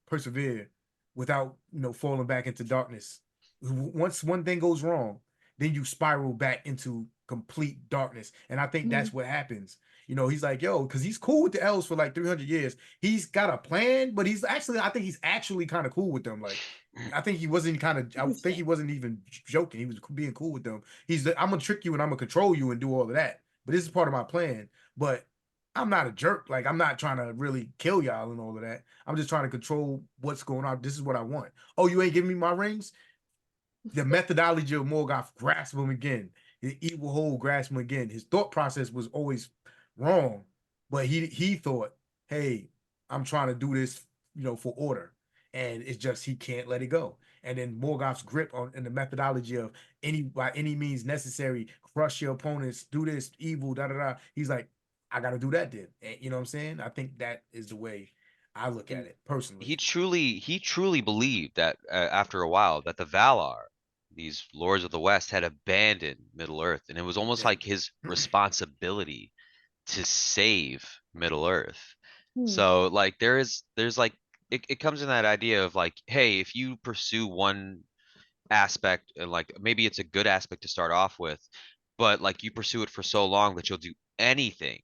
persevere without, you know, falling back into darkness. Once one thing goes wrong, then you spiral back into complete darkness. And I think that's what happens. You know, he's like, yo, because he's cool with the elves for like 300 years. He's got a plan, but I think he's actually kind of cool with them. Like, I think he wasn't I think he wasn't even joking. He was being cool with them. He's like, I'm gonna trick you and I'm gonna control you and do all of that. But this is part of my plan. But I'm not a jerk. Like, I'm not trying to really kill y'all and all of that. I'm just trying to control what's going on. This is what I want. Oh, you ain't giving me my rings? The methodology of Morgoth, grasp him again. His evil hold, grasp him again. His thought process was always wrong, but he thought, hey, I'm trying to do this, you know, for order. And it's just he can't let it go. And then Morgoth's grip on and the methodology of by any means necessary, crush your opponents, do this evil, da da da. He's like, I gotta do that then. And you know what I'm saying? I think that is the way I look at And it personally. he truly believed that after a while that the Valar, these lords of the West, had abandoned Middle Earth, and it was almost Yeah. like his responsibility to save Middle Earth. So like there's like it comes in that idea of like, hey, if you pursue one aspect and like maybe it's a good aspect to start off with, but like you pursue it for so long that you'll do anything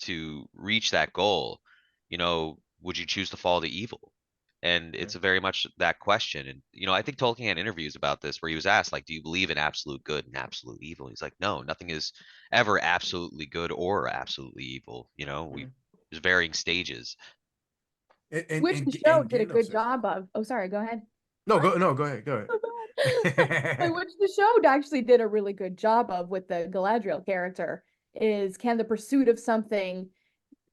to reach that goal, you know, would you choose to fall to evil? And it's very much that question. And, you know, I think Tolkien had interviews about this where he was asked, like, do you believe in absolute good and absolute evil? He's like, no, nothing is ever absolutely good or absolutely evil. You know, there's varying stages. Which the show And did a Gandalf good says, job of. Oh, sorry, go ahead. no, go ahead. Which the show actually did a really good job of with the Galadriel character is, can the pursuit of something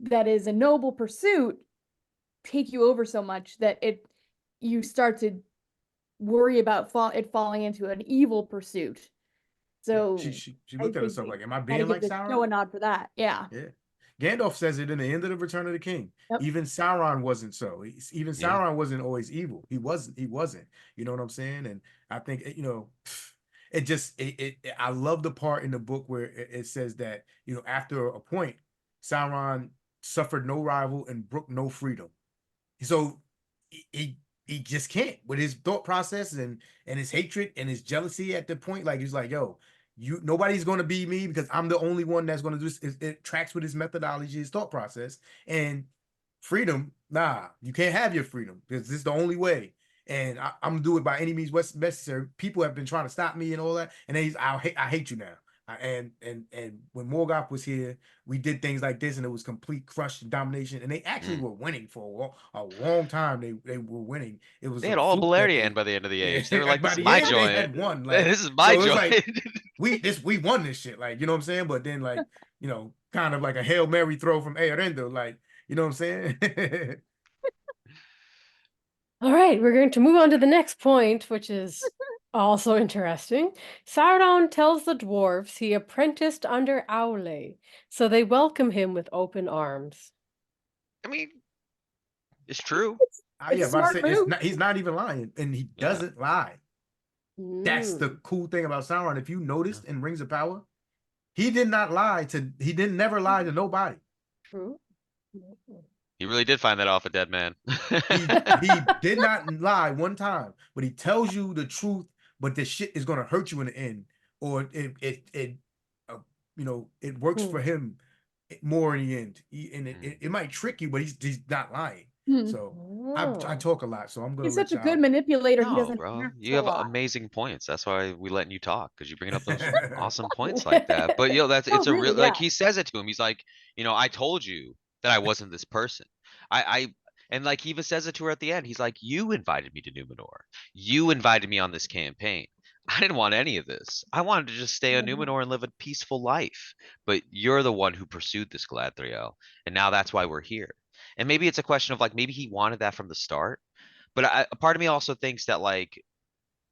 that is a noble pursuit take you over so much that you start to worry about it falling into an evil pursuit. So She I looked at think herself they like, am I gotta being give like the show a Sauron? nod for that. Yeah. Yeah. Gandalf says it in the end of the Return of the King. Yep. Even Sauron wasn't so. Even Yeah. Sauron wasn't always evil. He wasn't. He wasn't. You know what I'm saying? And I think you know, it just I love the part in the book where it says that, you know, after a point, Sauron suffered no rival and brook no freedom. So he just can't with his thought process and his hatred and his jealousy at the point. Like he's like, yo, nobody's gonna be me because I'm the only one that's gonna do this. It tracks with his methodology, his thought process, and freedom. Nah, you can't have your freedom because this is the only way. And I'm gonna do it by any means necessary. People have been trying to stop me and all that, and then I hate you now. And when Morgoth was here, we did things like this, and it was complete crush and domination. And they actually were winning for a long time. They were winning. It was They a had all fluke that Balerian by the end of the age. They were yeah, like, by "This is the my end, they joint. had won. Like, This is my so it was joint." like we won this shit. Like, you know what I'm saying? But then, like, you know, kind of like a Hail Mary throw from Arda, like, you know what I'm saying? All right, we're going to move on to the next point, which is also interesting. Sauron tells the dwarves he apprenticed under Aule, so they welcome him with open arms. I mean, it's true. It's Yeah, a but I smart say move. he's not even lying, and he Yeah. doesn't lie. That's the Mm, cool thing about Sauron. If you noticed in Rings of Power, he did not lie he didn't never lie to nobody. true. He really did find that off a dead man. He did not lie one time, but he tells you the truth, but the shit is gonna hurt you in the end, or it you know, it works for him more in the end. It might trick you, but he's not lying. Hmm. So Oh. I talk a lot, so I'm gonna He's let such a y'all. good manipulator. He No, doesn't bro. have You to have lie. amazing points. That's why we letting you talk, because you bringing up those awesome points like that. But it's No, a real really, like yeah. he says it to him. He's like, I told you that I wasn't this person. I and like he even says it to her at the end. He's like, you invited me to Numenor. You invited me on this campaign. I didn't want any of this. I wanted to just stay on Mhm. Numenor and live a peaceful life. But you're the one who pursued this, Galadriel, and now that's why we're here. And maybe it's a question of like maybe he wanted that from the start. But a part of me also thinks that like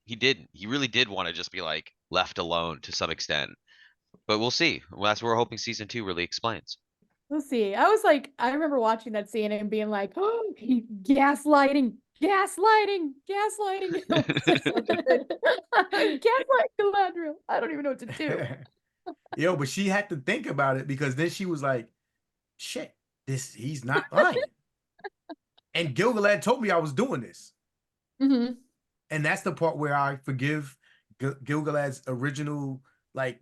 he didn't. He really did want to just be like left alone to some extent. But we'll see. Well, that's what we're hoping season 2 really explains. We'll see. I remember watching that scene and being like, oh, he gaslighting. It was just so good. Gaslight Galadriel. I don't even know what to do. Yo, but she had to think about it because then she was like, shit, he's not lying. And Gilgalad told me I was doing this. Mhm. And that's the part where I forgive Gilgalad's original like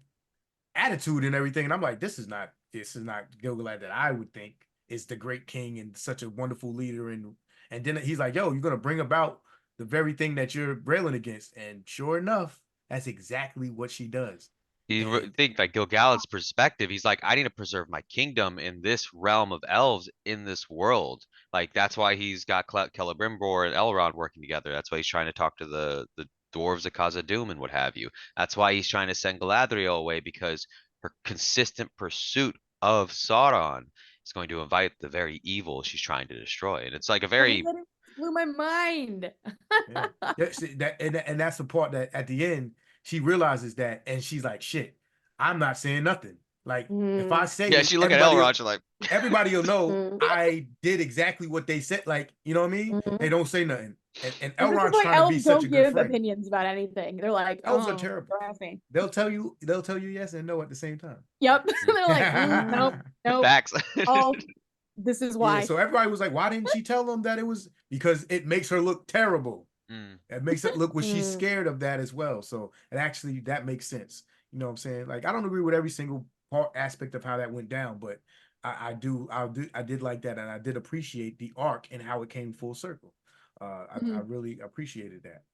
attitude and everything. And I'm like, this is not Gilgalad that I would think is the great king and such a wonderful leader. And then he's like, yo, you're gonna bring about the very thing that you're railing against. And sure enough, that's exactly what she does. You think like Gilgalad's perspective, he's like, I need to preserve my kingdom in this realm of elves in this world. Like that's why he's got Celebrimbor and Elrond working together. That's why he's trying to talk to the dwarves of Khazad-dûm and what have you. That's why he's trying to send Galadriel away because her consistent pursuit of Sauron is going to invite the very evil she's trying to destroy. And it's like a very That blew my mind. Yeah, see, and that's the part that at the end she realizes that, and she's like, "Shit, I'm not saying nothing. Like if I say yeah. it, She look at Elrond, she's like, everybody will know I did exactly what they said. Like you know what I mean? Mhm. They don't say nothing, and Well, this is Elrond's why trying to be elves such a don't good give friend. opinions about anything. They're like, Elves are oh, terrible. trust me. They'll tell you yes and no at the same time. Yep. They're like, nope. facts. Oh, this is Yeah, why. so everybody was like, "Why didn't she tell them that it was?" Because it makes her look terrible. It makes it look she's scared of that as well. So that makes sense. You know what I'm saying? Like I don't agree with every single aspect of how that went down, but I did like that, and I did appreciate the arc and how it came full circle. I really appreciated that.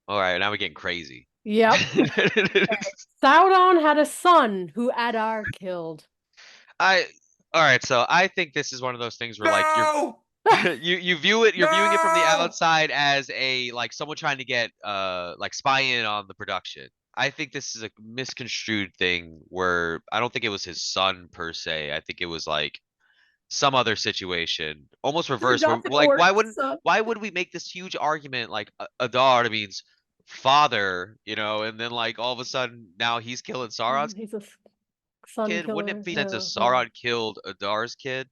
All right, now we're getting crazy. Yep. Sauron had a son who Adar killed. All right, so I think this is one of those things where like No! you view it, you're viewing it from the No! outside as a like someone trying to get like spy in on the production. I think this is a misconstrued thing where I don't think it was his son per se. I think it was like some other situation, almost reverse. Where, adopted like orc son. why would we make this huge argument like Adar means father, and then like all of a sudden now he's killing Sauron's He's a Sun kid, wouldn't killer. it be sense if Yeah. Sauron killed Adar's kid,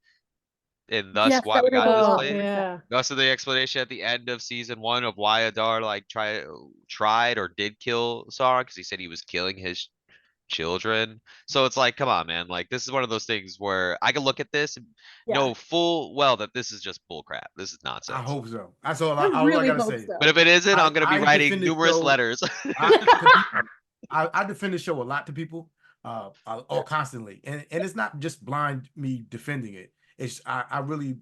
and thus Yes, why that we would make got this Oh, place? 100%. yeah. Thus the explanation at the end of season 1 of why Adar like tried or did kill Sauron, because he said he was killing his children. So it's like, come on, man. Like, this is one of those things where I can look at this and Yeah. know full well that this is just bull crap. This is I nonsense. hope so. That's all I I really gotta hope say. so. But if it isn't, I'm gonna be I writing defend the numerous show. letters. I defend the show a lot to people, all constantly, and it's not just blind me defending it. It's I really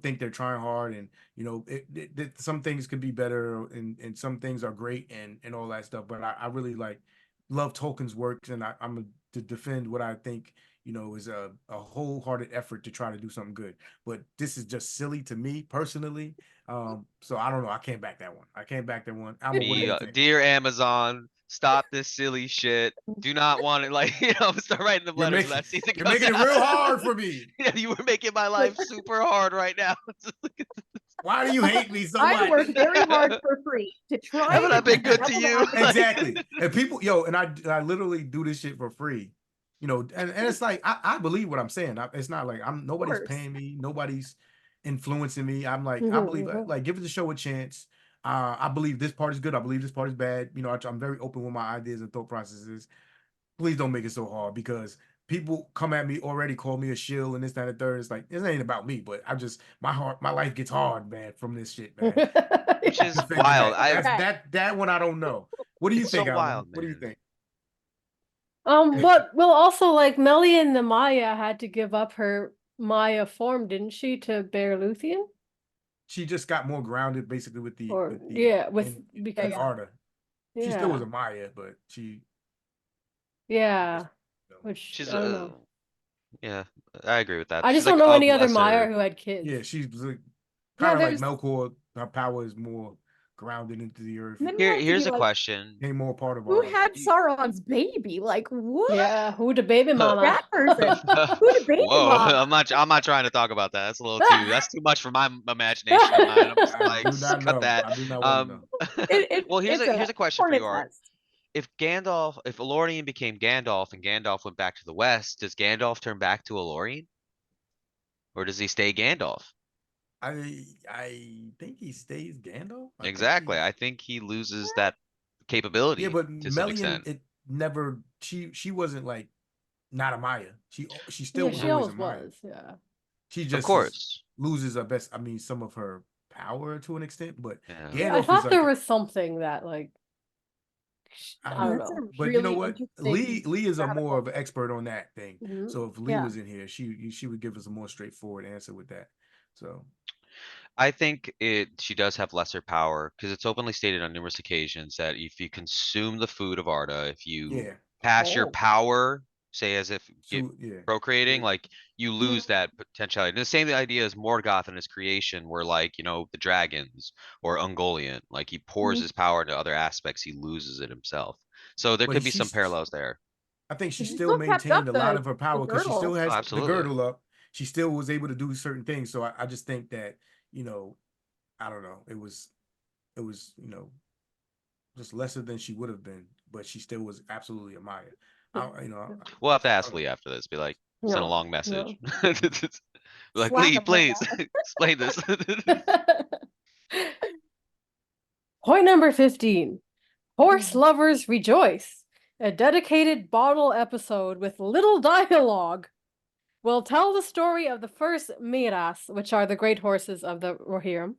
think they're trying hard, and some things could be better, and some things are great, and all that stuff. But I really love Tolkien's works, and I'm to defend what I think is a wholehearted effort to try to do something good. But this is just silly to me personally. So I don't know. I can't back that one. I can't back that one. Alma, what do you think? Dear Amazon, stop this silly shit. Do not want it. Like, start writing them You're letters making when that season you're comes making it out. real hard for me. Yeah, you were making my life super hard right now. Why do you hate me so I much? work very hard for free to try Haven't I and been good help to them you? out. Exactly. And people, and I literally do this shit for free. And it's like I believe what I'm saying. It's not like nobody's course. paying me, nobody's influencing me. I'm like, I believe give the show a chance. I believe this part is good. I believe this part is bad. I'm very open with my ideas and thought processes. Please don't make it so hard, because people come at me already, call me a shill and this, that, and the third. It's like, it ain't about me, but my life gets hard, man, from this shit, man. Which is Defending wild. that one I don't know. What do you It's think, so Alma? wild, What do you man. think? But also like Melian the Maya had to give up her Maya form, didn't she, to Bear Luthien? She just got more grounded, basically, with the Because Arda. She still was a Maya, but she which She's I don't know. yeah, I agree with that. I She's just don't like know of any other lesser. Maya who had kids. Yeah, she's like, Yeah, kind of like there's- Melkor. Her power is more grounded into the earth. And then you have to Here's be a like, question. Became more part of who Arda. had Sauron's baby? Like, what? Yeah, who the baby mama? That person. Who the baby Whoa, mama? I'm not trying to talk about that. That's too much for my imagination and mine. I'm just I like, do not cut know. that. I do not want to know. Well, here's It's a question for you, hornet's Art. nest. If Elorian became Gandalf and Gandalf went back to the West, does Gandalf turn back to Elorian? Or does he stay Gandalf? I think he stays Gandalf. Exactly. I think he loses that capability Yeah, but to some Melian, extent. it never. She wasn't like not a Maya. She still was she always always a Maya. was, yeah. She Of just course. loses her best. I mean, some of her power to an extent, but Yeah. Yeah, Gandalf I thought is there like, was something that like I don't That's know. a but you know really what? interesting Lee is a rabbit more hole. of an expert on that thing. Mhm. So if Lee Yeah. was in here, she would give us a more straightforward answer with that. So I think she does have lesser power because it's openly stated on numerous occasions that if you consume the food of Arda, if you yeah, pass your Oh. power, say as if yeah, procreating, Yeah. like you lose that potentiality. And the same idea as Morgoth in his creation, where like, the dragons or Ungoliant, like he pours Mhm. his power into other aspects, he loses it himself. So there but could be some parallels there. I think she He still still kept maintained up a lot the of her power because she still girdle. Oh, has the absolutely. girdle up. She still was able to do certain things. So I just think that, I don't know. It was, just lesser than she would have been, but she still was absolutely a Maya. We'll have to ask Lee after this. Be like, send a No, long message. Like, Slack Lee, him with please that. explain this. Point number 15. Horse lovers rejoice. A dedicated bottle episode with little dialogue will tell the story of the first Miras, which are the great horses of the Rohirrim,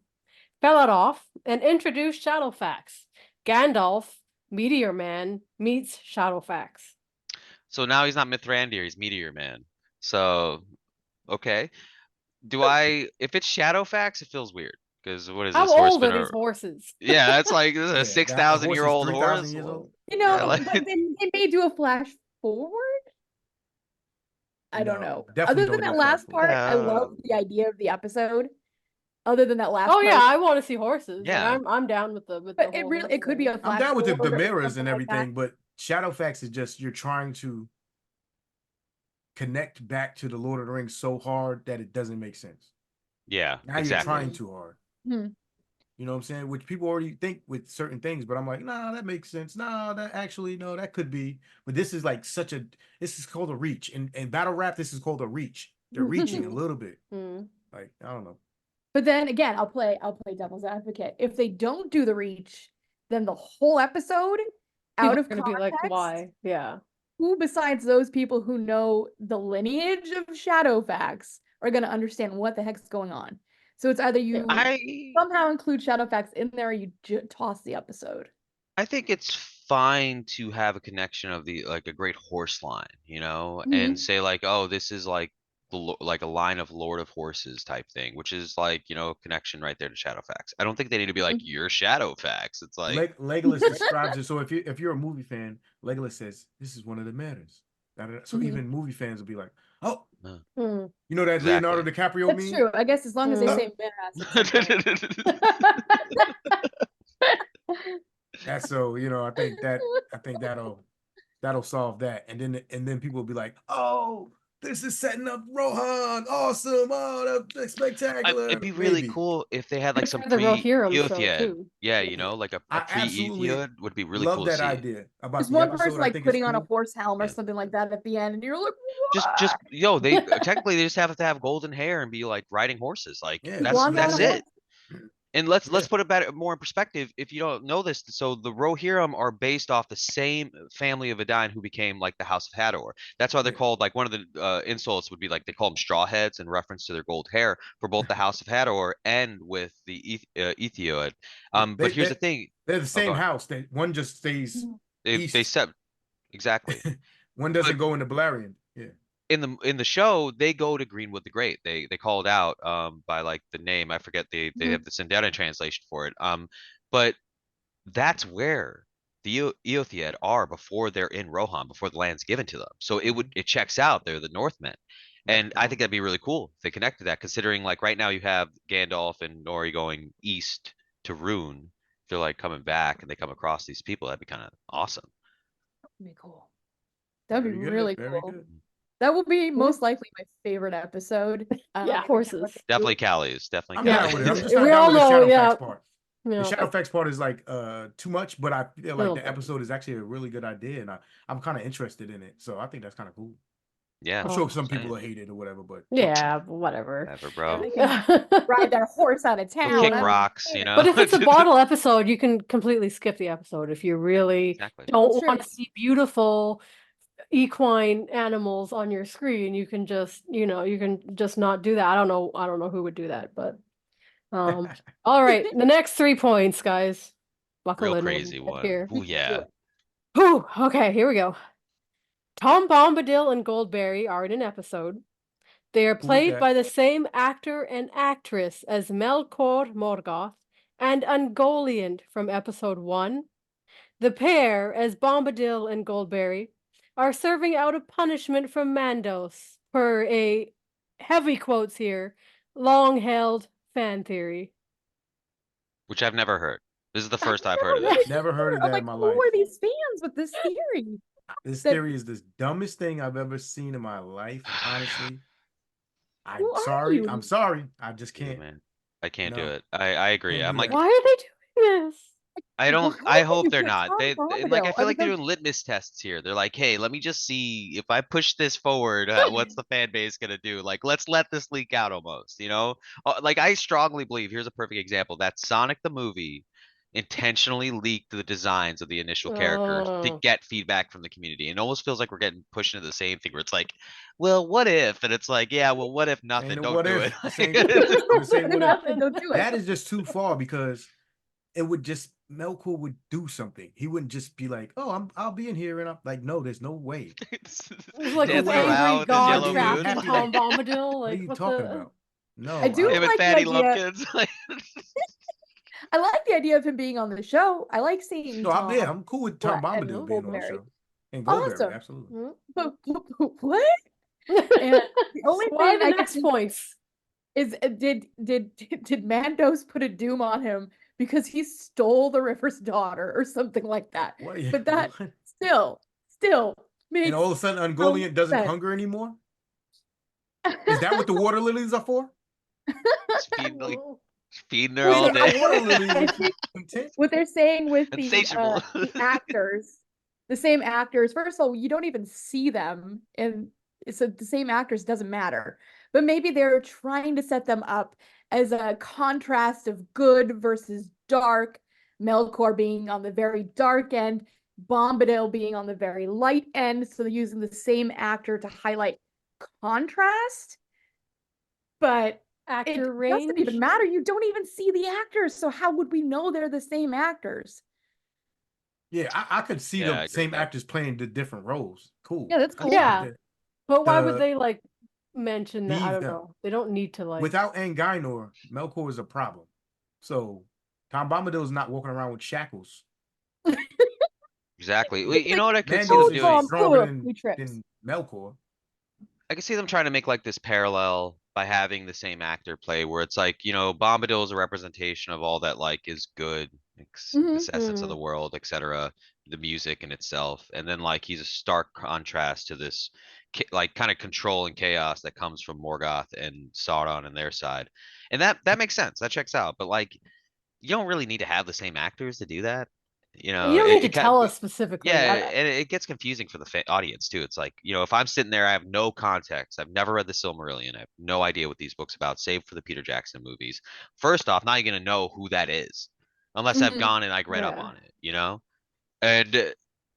Feladoff, and introduce Shadowfax. Gandalf, Meteor Man, meets Shadowfax. So now he's not Mithrandir, he's Meteor Man. So, okay. If it's Shadowfax, it feels weird. Because what is How this horse old been are these horses? Yeah, it's like, this is a Yeah, 6,000-year-old 3,000 horse. years old. Yeah, But they may do a flash forward. I don't No, know. definitely Other don't than do that a flash last forward. part, I love the idea of the episode. Other than that last Oh part, yeah, I want to see horses. Yeah. Like, I'm down with the but whole it could be a I'm flash down with the forward or mirrors and something like that. everything, but Shadowfax is just you're trying to connect back to the Lord of the Rings so hard that it doesn't make sense. yeah, Now exactly. you're trying too hard. You know what I'm saying? Which people already think with certain things, but I'm like, nah, that makes sense. Nah, that actually, no, that could be. But this is like this is called a reach. In battle rap, this is called a reach. They're reaching a little bit. Like, I don't know. But then again, I'll play devil's advocate. If they don't do the reach, then the whole episode out People of are gonna be like, context, why? Yeah. who besides those people who know the lineage of Shadowfax are going to understand what the heck's going on? So it's either you somehow include Shadowfax in there, or you toss the episode. I think it's fine to have a connection of the like a great horse line, you know, and say like, oh, this is like like a line of Lord of Horses type thing, which is like, you know, connection right there to Shadowfax. I don't think they need to be like, you're Shadowfax. It's like Legolas describes it. So if you're a movie fan, Legolas says this is one of the matters. So even movie fans will be like, oh, you know that Leonardo DiCaprio That's true. I guess as long as they say Miras. That's so, you know, I think that'll solve that. And then people will be like, oh, this is setting up Rohan. Awesome. Oh, that's spectacular. It'd be really cool if they had like some pre-Eothiad. Yeah, you know, like a pre-Eothiad would be really cool to see. Love that idea. About just one person like putting on a horse helm or something like that at the end, and you're like, just they technically they just have to have golden hair and be like riding horses. Like that's it. And let's put it more in perspective. If you don't know this, so the Rohirrim are based off the same family of Edain who became like the House of Hador. That's why they're called, like, one of the insults would be like they call them strawheads in reference to their gold hair for both the House of Hador and with the Eothiad. But here's the thing: they're the same house. One just stays. They set exactly. One doesn't go into Balerion. Yeah. In the show, they go to Greenwood the Great. They call it out by like the name. I forget they have the Sindana translation for it. But that's where the Eothiad are before they're in Rohan, before the land's given to them. So it checks out. They're the Northmen. And I think that'd be really cool if they connect to that, considering like right now you have Gandalf and Nori going east to Rune. They're like coming back and they come across these people. That'd be kind of awesome. That'd be cool. That'd be really cool. That will be most likely my favorite episode. Yeah, horses. Definitely Kali's. Definitely. We all know. Yeah. The Shadowfax part is like too much, but I feel like the episode is actually a really good idea, and I'm kind of interested in it. So I think that's kind of cool. Yeah, I'm sure some people will hate it or whatever, but yeah, whatever. Whatever, bro. Ride their horse out of town. Kick rocks, you know. But if it's a bottle episode, you can completely skip the episode if you really don't want to see beautiful equine animals on your screen. You can just, not do that. I don't know who would do that, but all right, the next 3 points, guys. Buckle in. Crazy one. Here. Oh yeah. Whew, okay, here we go. Tom Bombadil and Goldberry are in an episode. They are played by the same actor and actress as Melkor Morgoth and Ungoliant from episode 1. The pair, as Bombadil and Goldberry, are serving out a punishment from Mandos per a, heavy quotes here, long-held fan theory. Which I've never heard. This is the first I've heard of it. Never heard of that in my life. Who are these fans with this theory? This theory is the dumbest thing I've ever seen in my life, honestly. I'm sorry. I just can't. Man. I can't do it. I agree. I'm like, why are they doing this? I hope they're not. They like, I feel like they're doing litmus tests here. They're like, hey, let me just see if I push this forward, what's the fan base gonna do? Like, let's let this leak out almost, you know? Like, I strongly believe, here's a perfect example, that Sonic the movie intentionally leaked the designs of the initial characters to get feedback from the community. It almost feels like we're getting pushed into the same thing where it's like, well, what if? And it's like, yeah, well, what if nothing? Don't do it. That is just too far, because it would just, Melkor would do something. He wouldn't just be like, "Oh, I'll be in here," and I'm like, "No, there's no way." It's like an angry god trapped in Tom Bombadil. Like, what are you talking about? No, I do like Fatty Lumpkins. I like the idea of him being on the show. I like seeing. No, I'm cool with Tom Bombadil being on the show. And Goldberry, absolutely. But what? And the only thing the next points is did Mandos put a doom on him because he stole the river's daughter or something like that? But that still makes. And all of a sudden, Ungoliant doesn't hunger anymore. Is that what the water lilies are for? Feeding her Wait, all The day. water lily I will think keep content. what they're saying with Insatiable. the actors, the same actors, first of all, you don't even see them, and so the same actors doesn't matter. But maybe they're trying to set them up as a contrast of good versus dark, Melkor being on the very dark end, Bombadil being on the very light end, so they're using the same actor to highlight contrast. But Actor it range. doesn't even matter. You don't even see the actors, so how would we know they're the same actors? Yeah, I could see Yeah, I the agree same with that. actors playing the different roles. Cool. Yeah, that's I cool. get Yeah. that. But why would The- they like mention that? I Leave don't them. know. They don't need to like. Without Angainor, Melkor is a problem. So Tom Bombadil is not walking around with shackles. Exactly. Well, you know what I could see Mandos them is doing? stronger He trips. than Melkor. I can see them trying to make like this parallel by having the same actor play, where it's like, Bombadil is a representation of all that like is good, this essence of the world, etc., the music in itself, and then like he's a stark contrast to this like kind of control and chaos that comes from Morgoth and Sauron and their side, and that makes sense. That checks out. But like, you don't really need to have the same actors to do that. You don't need to it kind tell us specifically. yeah, that. and it gets confusing for the audience too. It's like, if I'm sitting there, I have no context. I've never read the Silmarillion. I have no idea what these books about, save for the Peter Jackson movies. First off, not gonna know who that is, unless I've Mhm. gone and like read up Yeah. on it. And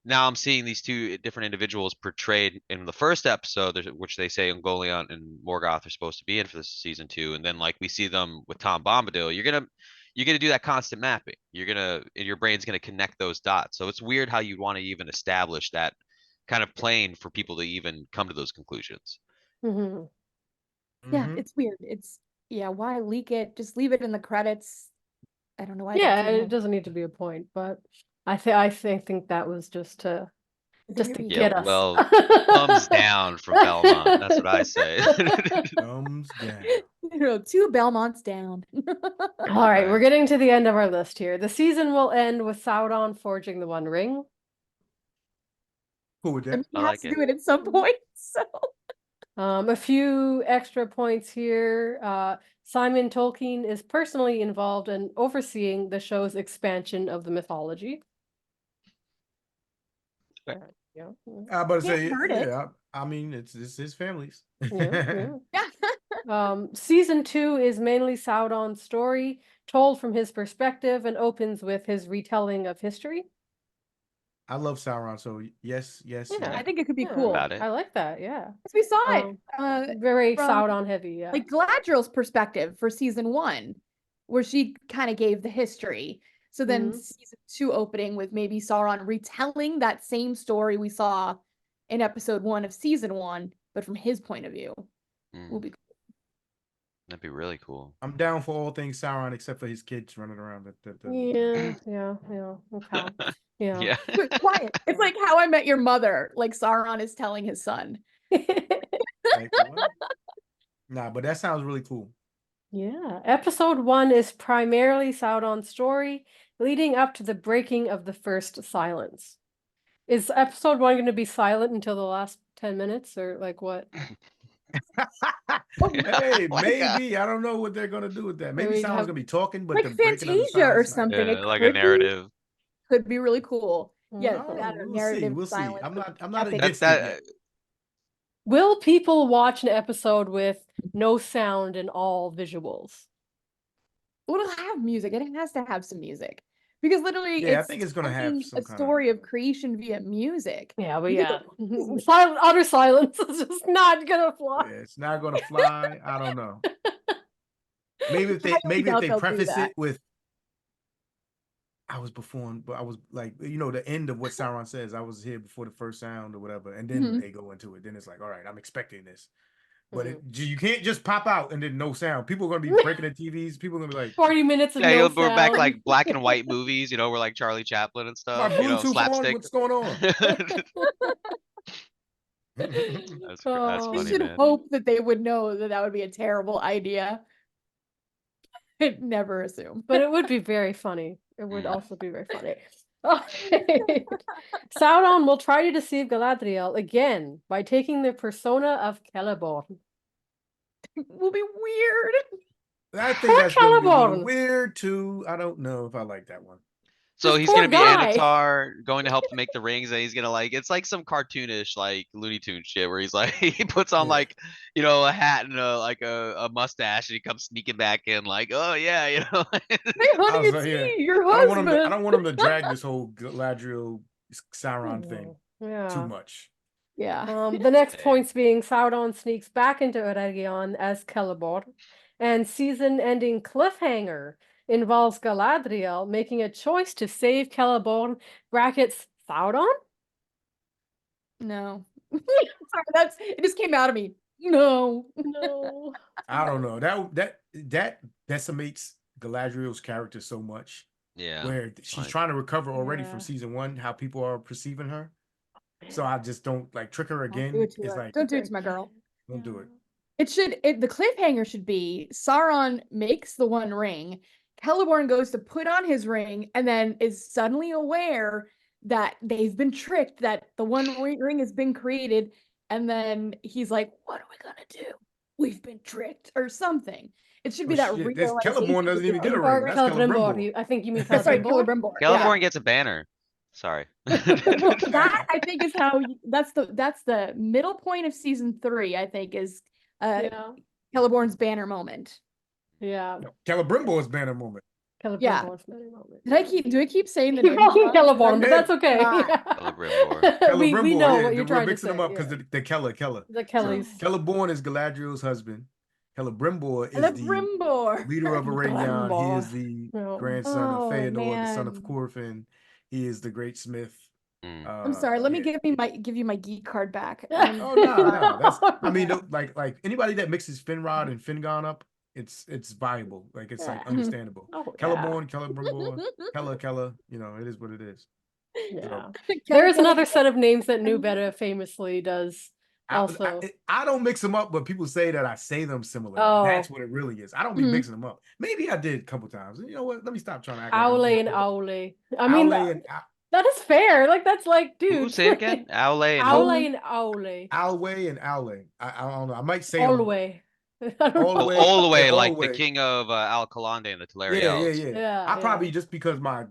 now I'm seeing these two different individuals portrayed in the first episode, which they say Ungoliant and Morgoth are supposed to be in for this season 2, and then like we see them with Tom Bombadil. You're gonna do that constant mapping. Your brain's gonna connect those dots. So it's weird how you'd want to even establish that kind of plane for people to even come to those conclusions. Mhm. Yeah, Mhm. it's weird. Why leak it? Just leave it in the credits. I don't know why Yeah, that's even it doesn't need to be a point, but I think that was just to very Yeah, get us. well, thumbs down from Belmont. That's what I say. Thumbs down. 2 Belmonts down. All right, we're Right. getting to the end of our list here. The season will end with Sauron forging the One Ring. Cool with I that. mean, he I has like to it. do it at some point. So A few extra points here. Simon Tolkien is personally involved in overseeing the show's expansion of the mythology. Okay. Yeah, I about to Can't say, hurt it. yeah. I mean, it's his family's. yeah. yeah. Season 2 is mainly Sauron's story, told from his perspective, and opens with his retelling of history. I love Sauron, so yes, yes, Yeah. I think it could be Yeah, cool. About it. I like that. Yeah, 'Cause we saw it very from Sauron heavy. Yeah, like Galadriel's perspective for season 1, where she kind of gave the history. So then Mhm. season 2 opening with maybe Sauron retelling that same story we saw in episode 1 of season 1, but from his point of view. Will Mm, be that'd be really cool. I'm down for all things Sauron except for his kids running around. yeah. Okay. Yeah. Yeah. Quick, quiet. It's like How I Met Your Mother. Like Sauron is telling his son. Like what? Nah, but that sounds really cool. Yeah. Episode 1 is primarily Sauron's story, leading up to the breaking of the first silence. Is episode 1 going to be silent until the last 10 minutes, or like what? Hey, Oh my God. maybe I don't know what they're gonna do with that. Maybe we Sauron's have- gonna be talking, but Like the breaking of the Fantasia or silence. something. Yeah, It like a could be narrative. really cool. Yeah, Oh, that or we'll see. narrative We'll see. silence. I'm not epic. against That it yet. Will people watch an episode with no sound and all visuals? Well, it'll have music. It has to have some music. Because literally Yeah, I it's think it's gonna have telling some a kind of. story of creation via music. Yeah, but You get yeah, the- silent, utter silence is just not gonna fly. Yeah, it's not gonna fly. I don't know. Maybe if I highly doubt they they'll do preface that. it with I was before, but I was like, the end of what Sauron says. I was here before the first sound or whatever, and then Mhm. they go into it. Then it's like, all right, I'm expecting this, but you can't just pop out and then no sound. People are gonna be breaking their TVs. People are gonna be like, 40 minutes of Yeah, no we're back sound. like black and white movies, where like Charlie Chaplin and my stuff, Bluetooth on. slapstick. What's going on? That's I funny, should man. hope that they would know that that would be a terrible idea. I'd never assume. But it would be very funny. It would Mm. also be very funny. Okay. Sauron will try to deceive Galadriel again by taking the persona of Celeborn. Will be weird. I think Poor that's gonna be a little Celeborn. weird too. I don't know if I like that one. So This he's poor gonna be guy. Anatar going to help to make the rings, and he's gonna like it's like some cartoonish like Looney Tune shit where he's like he puts on Yeah. like a hat and a mustache and he comes sneaking back in like oh yeah Hey, I honey, was it's yeah. me, your I don't want him to. I husband. don't want him to drag this whole Galadriel Sauron thing too Yeah. much. Yeah. The next Hey. points being Sauron sneaks back into Eregion as Celeborn, and season-ending cliffhanger involves Galadriel making a choice to save Celeborn (brackets Sauron). No. Sorry, it just came out of me. No. No. I don't know. That decimates Galadriel's character so much. Yeah. Where she's like- trying to recover already Yeah. from season 1, how people are perceiving her. So I just don't like trick her Don't again. do it to It's her. like Don't do it to my girl. don't do it. The cliffhanger should be Sauron makes the One Ring, Celeborn goes to put on his ring, and then is suddenly aware that they've been tricked, that the One Ring has been created, and then he's like, "What are we gonna do? We've been tricked," or something. It should be that Shit, this realization. Celeborn doesn't even get a Or ring. That's Celebrimbor. Celebrimbor. I think you mean Sorry, Celebrimbor. Celebrimbor. Celeborn Yeah. gets a banner. Sorry. That I think is how that's the middle point of season 3. I think is Yeah. Celeborn's banner moment. Yeah. No, Celebrimbor's banner moment. Celebrimbor's better moment. Do I keep saying the Keep name? calling wrong? Celeborn, but Yeah. that's okay. God. Celebrimbor. we know yeah, what you're we're trying to mixing say. them up because yeah. the Keller. The So Kellys. Celeborn is Galadriel's husband. Celebrimbor is the Celebrimbor. leader of Aragon. He Celebrimbor. is the No. grandson of Oh, Feanor, the son of man. Corfin. He is the great smith. Mm. I'm sorry. Let me yeah. give you my geek card back. Oh no, that's I mean like anybody that mixes Finrod and Fingon up, it's viable. Like it's like Yeah. understandable. Oh, yeah. Celeborn, Celebrimbor, Keller, it is what it is. Yeah. So, There is another set of names that New Beta famously does also. I don't mix them up, but people say that I say them similar. Oh. That's what it really is. I don't be Mhm. mixing them up. Maybe I did a couple times. You know what? Let me stop trying to act Owle like and Owle. I mean, Owle and that is fair. Like, that's like, dude. Who say it again? Owle and Owle who? and Owle. Owle and Owle. I don't know. I might say them Alway. all the Oh, way. all the way, yeah, like all the way. king of Alcalande and the Teleri Yeah, elves. Yeah, I probably yeah. just because my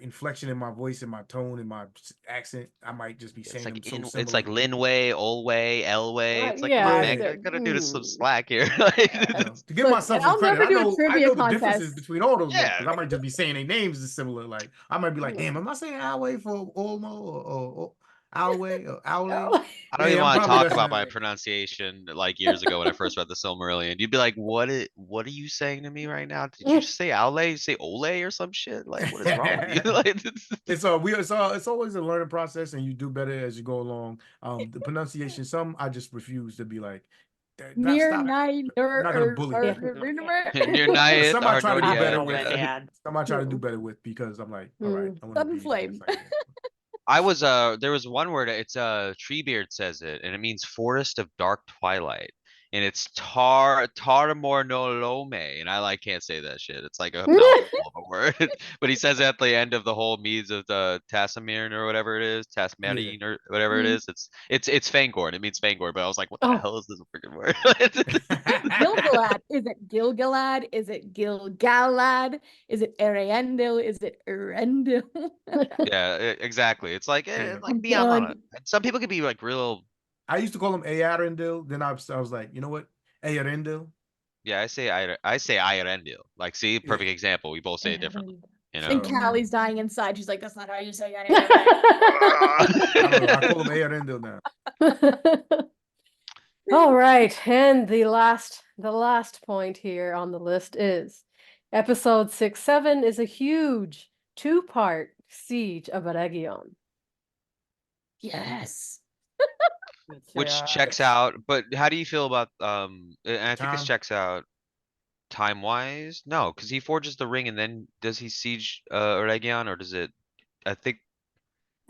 inflection in my voice and my tone and my accent, I might just be It's saying like them so it's like similarly. Linway, Olway, Elway. It's like, come yeah, on, Yeah. man, so- gotta do some mm. slack here. To give Look, myself and some I'll credit, never I do a know trivia the differences contest. between all those Yeah. because I might just be saying their names is similar. Like I might be like, damn, am I saying Alway for Olmo or Alway or Owlay? I don't Yeah, even I'm want to probably talk not about saying my it. pronunciation like years ago when I first read the Silmarillion. You'd be like, what are you saying to me right now? Did you just say Owlay? You say Ole or some shit? Like, what is wrong with you? Like, It's always a learning process, and you do better as you go along. The pronunciation, some I just refuse to be like, Near stop. night I'm not gonna bully you. Near But Nyath, some I try to do Ardonia. better know with. it, Dad. Some I try to do better with because I'm like, all right, I want to Sudden be flame. just like that. I was there was one word, it's Treebeard says it, and it means forest of dark twilight. And it's Tarmornolome, and I like can't say that shit. It's like a mouthful of a word. But he says it at the end of the whole Meads of the Tassamirn or whatever it is, Tasmarine or whatever it is. It's Fangorn. It means Fangorn, but I was like, what the hell is this freaking word? Gilgalad. Is it Gilgalad? Is it Gilgalad? Is it Ariendil? Is it Erendil? Yeah, exactly. It's like Yeah. like I'm be on it. done. And some people could be like real. I used to call him Ayarendil. Then I was like, you know what, Ayarendil. Yeah, I say Irendil. Like, see, perfect Yeah. example. We both say it differently. You know. And Callie's dying inside. She's like, that's not how you say it. I don't know. I call him Ayarendil now. All right, and the last point here on the list is episode 6-7 is a huge 2-part siege of Eregion. Yes. Which checks out, but how do you feel about and I think this Time? checks out time-wise? No, because he forges the ring and then does he siege Eregion, or does it I think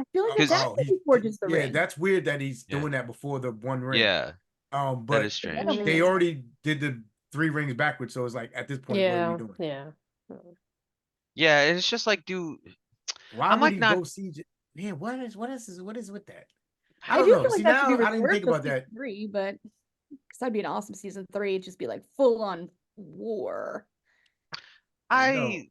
I feel like Because- that's Oh, he forges the yeah, ring. that's weird that he's Yeah. doing that before the one ring. yeah, that But is strange. don't they think so. already did the 3 rings backwards, so it's like at this point, what are we doing? Yeah. Yeah, it's just like Why I'm would like he not- go siege it? Man, what is with that? I don't do know. feel like See, that should be now I didn't reserved think till about that. season 3, but because that'd be an awesome season 3. It'd just be like full on war. I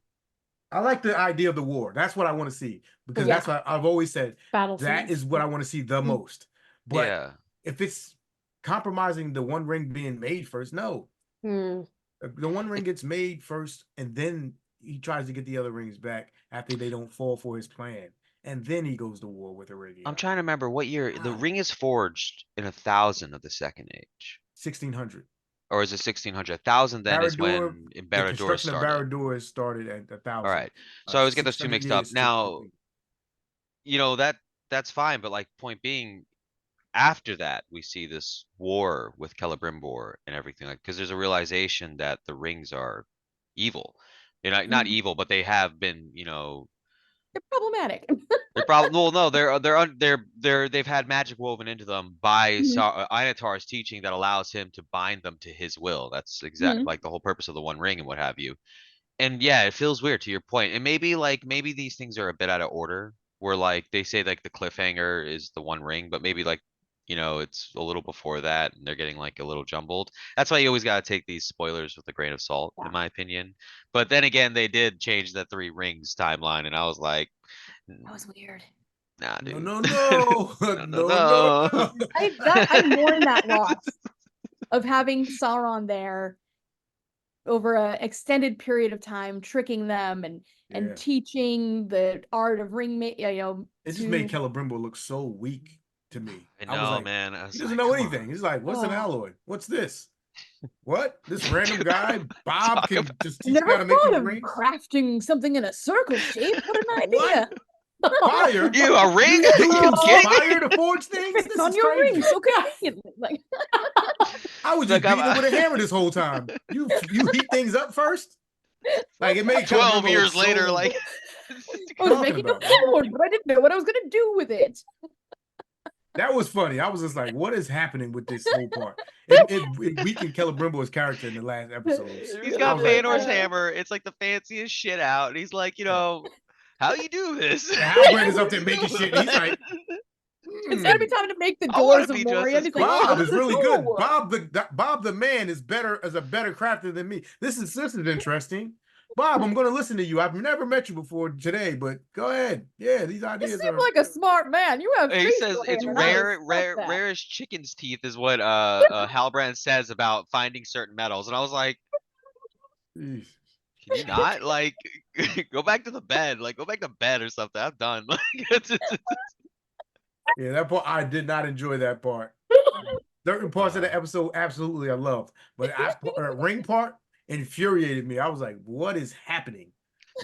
I like the idea of the war. That's what I want to see, because Yeah. that's what I've always said. Battle That scenes. is what I want to see the most. But yeah. if it's compromising the One Ring being made first, no. Hmm. The One Ring gets made first, and then he tries to get the other rings back after they don't fall for his plan, and then he goes to war with Arabia. I'm trying to remember what year the God. ring is forged in 1000 of the Second Age. 1600. Or is it 1600? 1000 then is Barad-dûr, when the Barad-dûr construction of started. Barad-dûr is started at 1000. All right. So I always get those two 600 mixed up. years to Now, complete. you know, that's fine, but like point being, after that we see this war with Celebrimbor and everything, like, because there's a realization that the rings are evil. They're not evil, but they have been, you know, They're problematic. they're probably, well, no, they've had magic woven into them by Einitar's teaching that allows him to bind them to his will. That's exact like the whole purpose of the One Ring and what have you. And yeah, it feels weird to your point. And maybe these things are a bit out of order, where like they say like the cliffhanger is the One Ring, but maybe like, you know, it's a little before that and they're getting like a little jumbled. That's why you always got to take these spoilers with a grain of salt, in my opinion. But then again, they did change the Three Rings timeline, and I was like, That was weird. nah, No, dude. no, no, No, no, no, no, no. no. I mourn that loss of having Sauron there over an extended period of time, tricking them and Yeah. teaching the art of It just made Celebrimbor look so weak to me. I I was know, like, man. I he was doesn't like, know come anything. on. He's like, what's an Oh. alloy? What's this? What? This random guy, Bob, Talk can about- just teach me Never how to make thought these of rings? crafting something in a circle shape. What an What? idea! Fire? You a ring? You You use kidding me? fire to forge things? Fits This on is your crazy. ring so conveniently. Like, I was Like, just beating it with a hammer this whole time. You heat things up first? Like, it made 12 Celebrimbor look years later, so... like, I was talking making a about, man? sword, but I didn't know what I was gonna do with it. That was funny. I was just like, what is happening with this whole part? It weakened Celebrimbor's character in the last episodes. he's I got was like, Feanor's hammer. It's like the fanciest shit out. And he's like, you know, how you do this? and Halbrand is up there making shit, and he's like, It's gonna be time to make the I wanna doors of be just Moria. as He's like, cool. Bob "Oh, is really good. cool." Bob the man is a better crafter than me. This is interesting. Bob, I'm going to listen to you. I've never met you before today, but go ahead. Yeah, these You ideas seem are... like a smart man. You have He says facial it's hair, and I respect that. rare as chicken's teeth is what Halbrand says about finding certain metals. And I was like, Jeez. can you not? Like, go back to the bed. Like, go back to bed or something. I'm done. Like, Yeah, that part, I did not enjoy that part. Certain parts of the episode, absolutely, I loved. But ring part infuriated me. I was like, what is happening?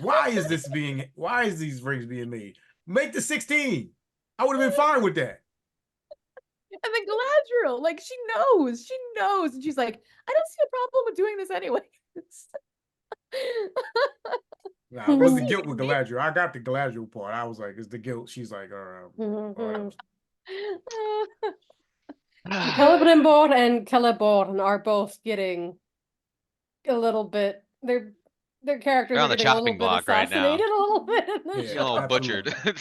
Why is these rings being made? Make the 16. I would have been fine with that. And then Galadriel, like she knows, and she's like, I don't see a problem with doing this anyway. Nah, it was the guilt with Galadriel. I got the Galadriel part. I was like, it's the guilt. She's like, Celebrimbor and Celeborn are both getting a little bit. Their characters They're are on the getting a little chopping bit block right now. assassinated a little bit in this Yeah, Getting a little show. butchered. a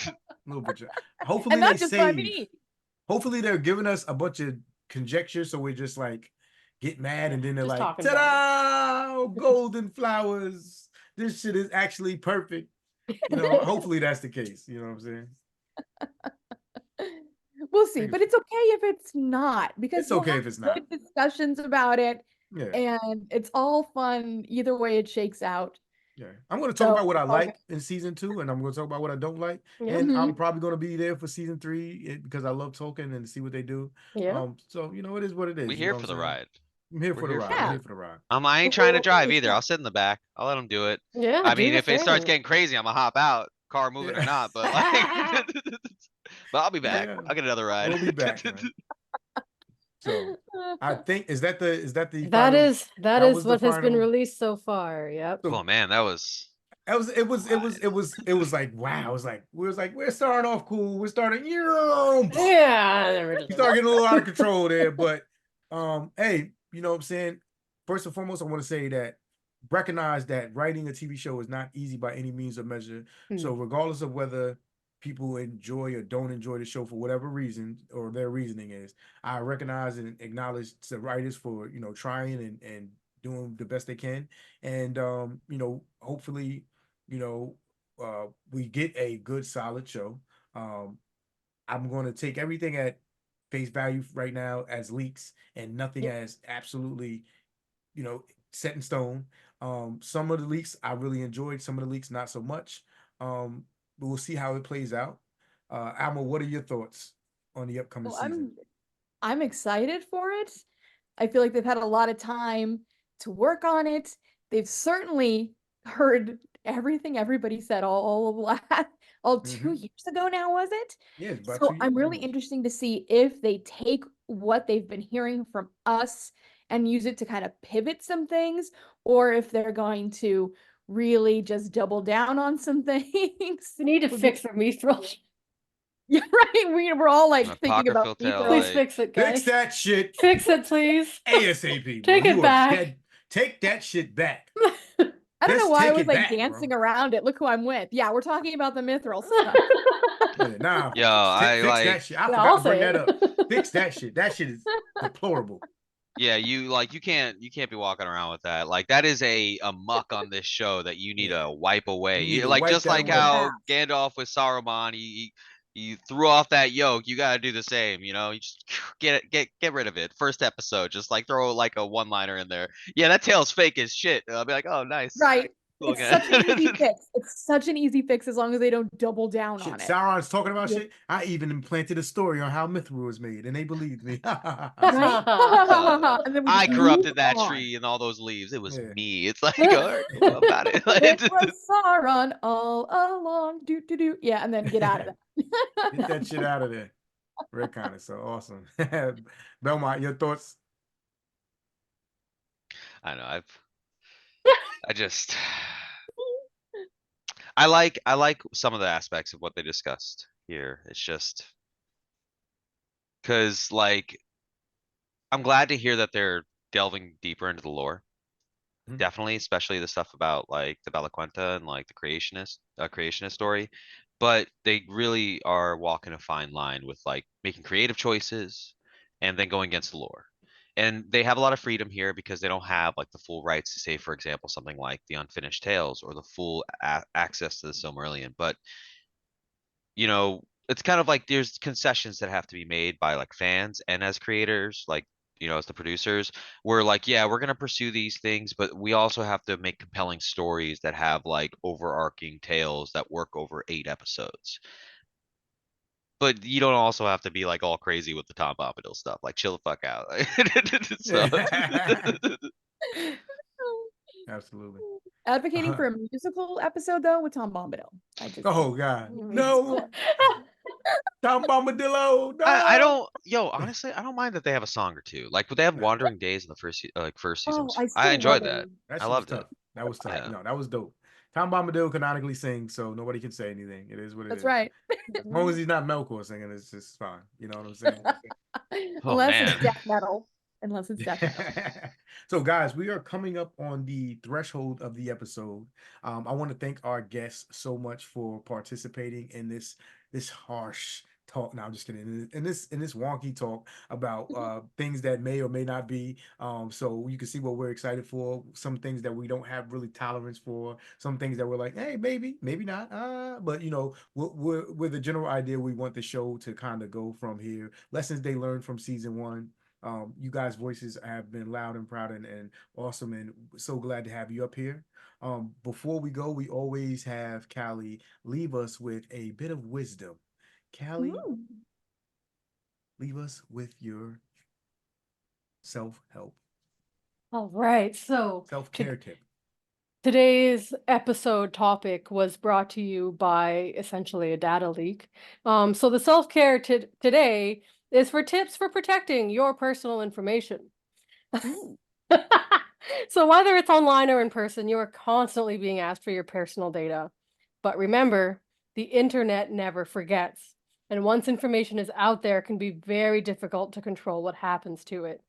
little butchered. Hopefully And not they just by save. me. Hopefully they're giving us a bunch of conjecture, so we just like get mad, and then they're Just like, talking about ta-da! Golden flowers. This shit is actually perfect. You know, hopefully that's the case. You know what I'm saying? We'll see, but it's okay if it's not, because It's okay if it's not. good discussions about it, Yeah. and it's all fun either way it shakes out. Yeah. I'm going to talk So, about what I okay. like in season 2, and I'm going to talk about what I don't like. Yeah. And I'm probably going to be there for season 3 because I love Tolkien and to see what they do. Yeah. So you know, it is what it is. We you here know for what the I'm saying? ride. I'm here We're for the here ride. for I'm it. here for the ride. I ain't trying to drive either. I'll sit in the back. I'll let them do it. Yeah. I do mean, the if it starts thing. getting crazy, I'm gonna hop out, car moving or Yeah. not. But like, but I'll be back. Yeah. I'll get another ride. We'll be back, man. So I think is that the That final, is that was the what has been final? released so far. Yep. So Oh man, that was it was like, wow. It was like we're starting off cool. We're starting, you know, Yeah. we start getting a little out of control there. But hey, you know what I'm saying? First and foremost, I want to say that recognize that writing a TV show is not easy by any means or measure. So regardless of whether people enjoy or don't enjoy the show for whatever reason or their reasoning is, I recognize and acknowledge the writers for, you know, trying and doing the best they can, and hopefully, we get a good solid show. I'm going to take everything at face value right now as leaks and nothing Yep. as absolutely, set in stone. Some of the leaks I really enjoyed, some of the leaks not so much. But we'll see how it plays out. Alma, what are your thoughts on the upcoming Well, season? I'm excited for it. I feel like they've had a lot of time to work on it. They've certainly heard everything everybody said all 2 years ago now, was it? Yeah, it's about So 2 years I'm really almost. interesting to see if they take what they've been hearing from us and use it to kind of pivot some things, or if they're going to really just double down on some things. We need to Would be- fix their mithril. Yeah, right. We're all like An thinking about apocryphal tale, mithril. Please like, fix it, guys. Fix that shit Fix it, please. ASAP, bro. Take it You are back. dead. Take that shit back. I don't know Just why I take was it like back, dancing bro. around it. Look who I'm with. Yeah, we're talking about the mithril stuff. Yeah, nah, yo, I fix that like, shit. I Yeah, forgot I'll to bring say that up. it. Fix that shit. That shit is deplorable. yeah, you can't be walking around with that. Like that is a muck on this show that you need Yeah. to wipe away. You need to Like wipe just that like away. how Gandalf with Saruman, he threw off that yoke. You gotta do the same. You just get rid of it. First episode, just like throw like a one-liner in there. Yeah, that tail's fake as shit. I'll be like, oh, nice. Right. Cool It's guy. such an easy fix. It's such an easy fix as long as they don't double down Shit, on it. Sauron's talking about Yeah. shit. I even implanted a story on how Mithril was made, and they believed me. Right? Uh, And then we I just corrupted move that on. tree and all those leaves. It was Yeah. me. It's like, all right, cool, I'm about it. It was Sauron all along. Do do do. Yeah, and then get out of Get that. that shit out of there. Retcon is so awesome. Belmont, your thoughts? I know. I just I like some of the aspects of what they discussed here. It's just because like I'm glad to hear that they're delving deeper into the lore. Mhm. Definitely, especially the stuff about like the Bella Quinta and like the creationist story. But they really are walking a fine line with like making creative choices and then going against the lore. And they have a lot of freedom here because they don't have like the full rights to say, for example, something like the Unfinished Tales or the full access to the Silmarillion. But it's kind of like there's concessions that have to be made by like fans and as creators, like, as the producers, we're like, yeah, we're gonna pursue these things, but we also have to make compelling stories that have like overarching tales that work over 8 episodes. But you don't also have to be like all crazy with the Tom Bombadil stuff. Like, chill the fuck out. So, Absolutely. Advocating for a musical episode though with Tom Bombadil. I just Oh God, no, Tom Bombadillo, I no. don't, honestly, I don't mind that they have a song or two. Like, would they have Nah, Wandering Days in the first season? Oh, I I still love enjoyed it. that. that I shit was loved it. tough. That was tough. Yeah. No, that was dope. Tom Bombadil canonically sings, so nobody can say anything. It is what it That's is. right. As long as he's not Melkor singing, it's just fine. You know what I'm saying? Oh, Unless man. it's death metal. Unless it's death metal. So, guys, we are coming up on the threshold of the episode. I want to thank our guests so much for participating in this harsh talk. No, I'm just kidding. In this wonky talk about things that may or may not be. So you can see what we're excited for. Some things that we don't have really tolerance for. Some things that we're like, hey, maybe not. But with the general idea, we want the show to kind of go from here. Lessons they learned from season 1. You guys' voices have been loud and proud and awesome, and so glad to have you up here. Before we go, we always have Kali leave us with a bit of wisdom. Kali, Ooh. leave us with your self-help, All right. So self-care tip. today's episode topic was brought to you by essentially a data leak. So the self-care today is for tips for protecting your personal information. Ooh. So whether it's online or in person, you are constantly being asked for your personal data. But remember, the internet never forgets. And once information is out there, it can be very difficult to control what happens to it.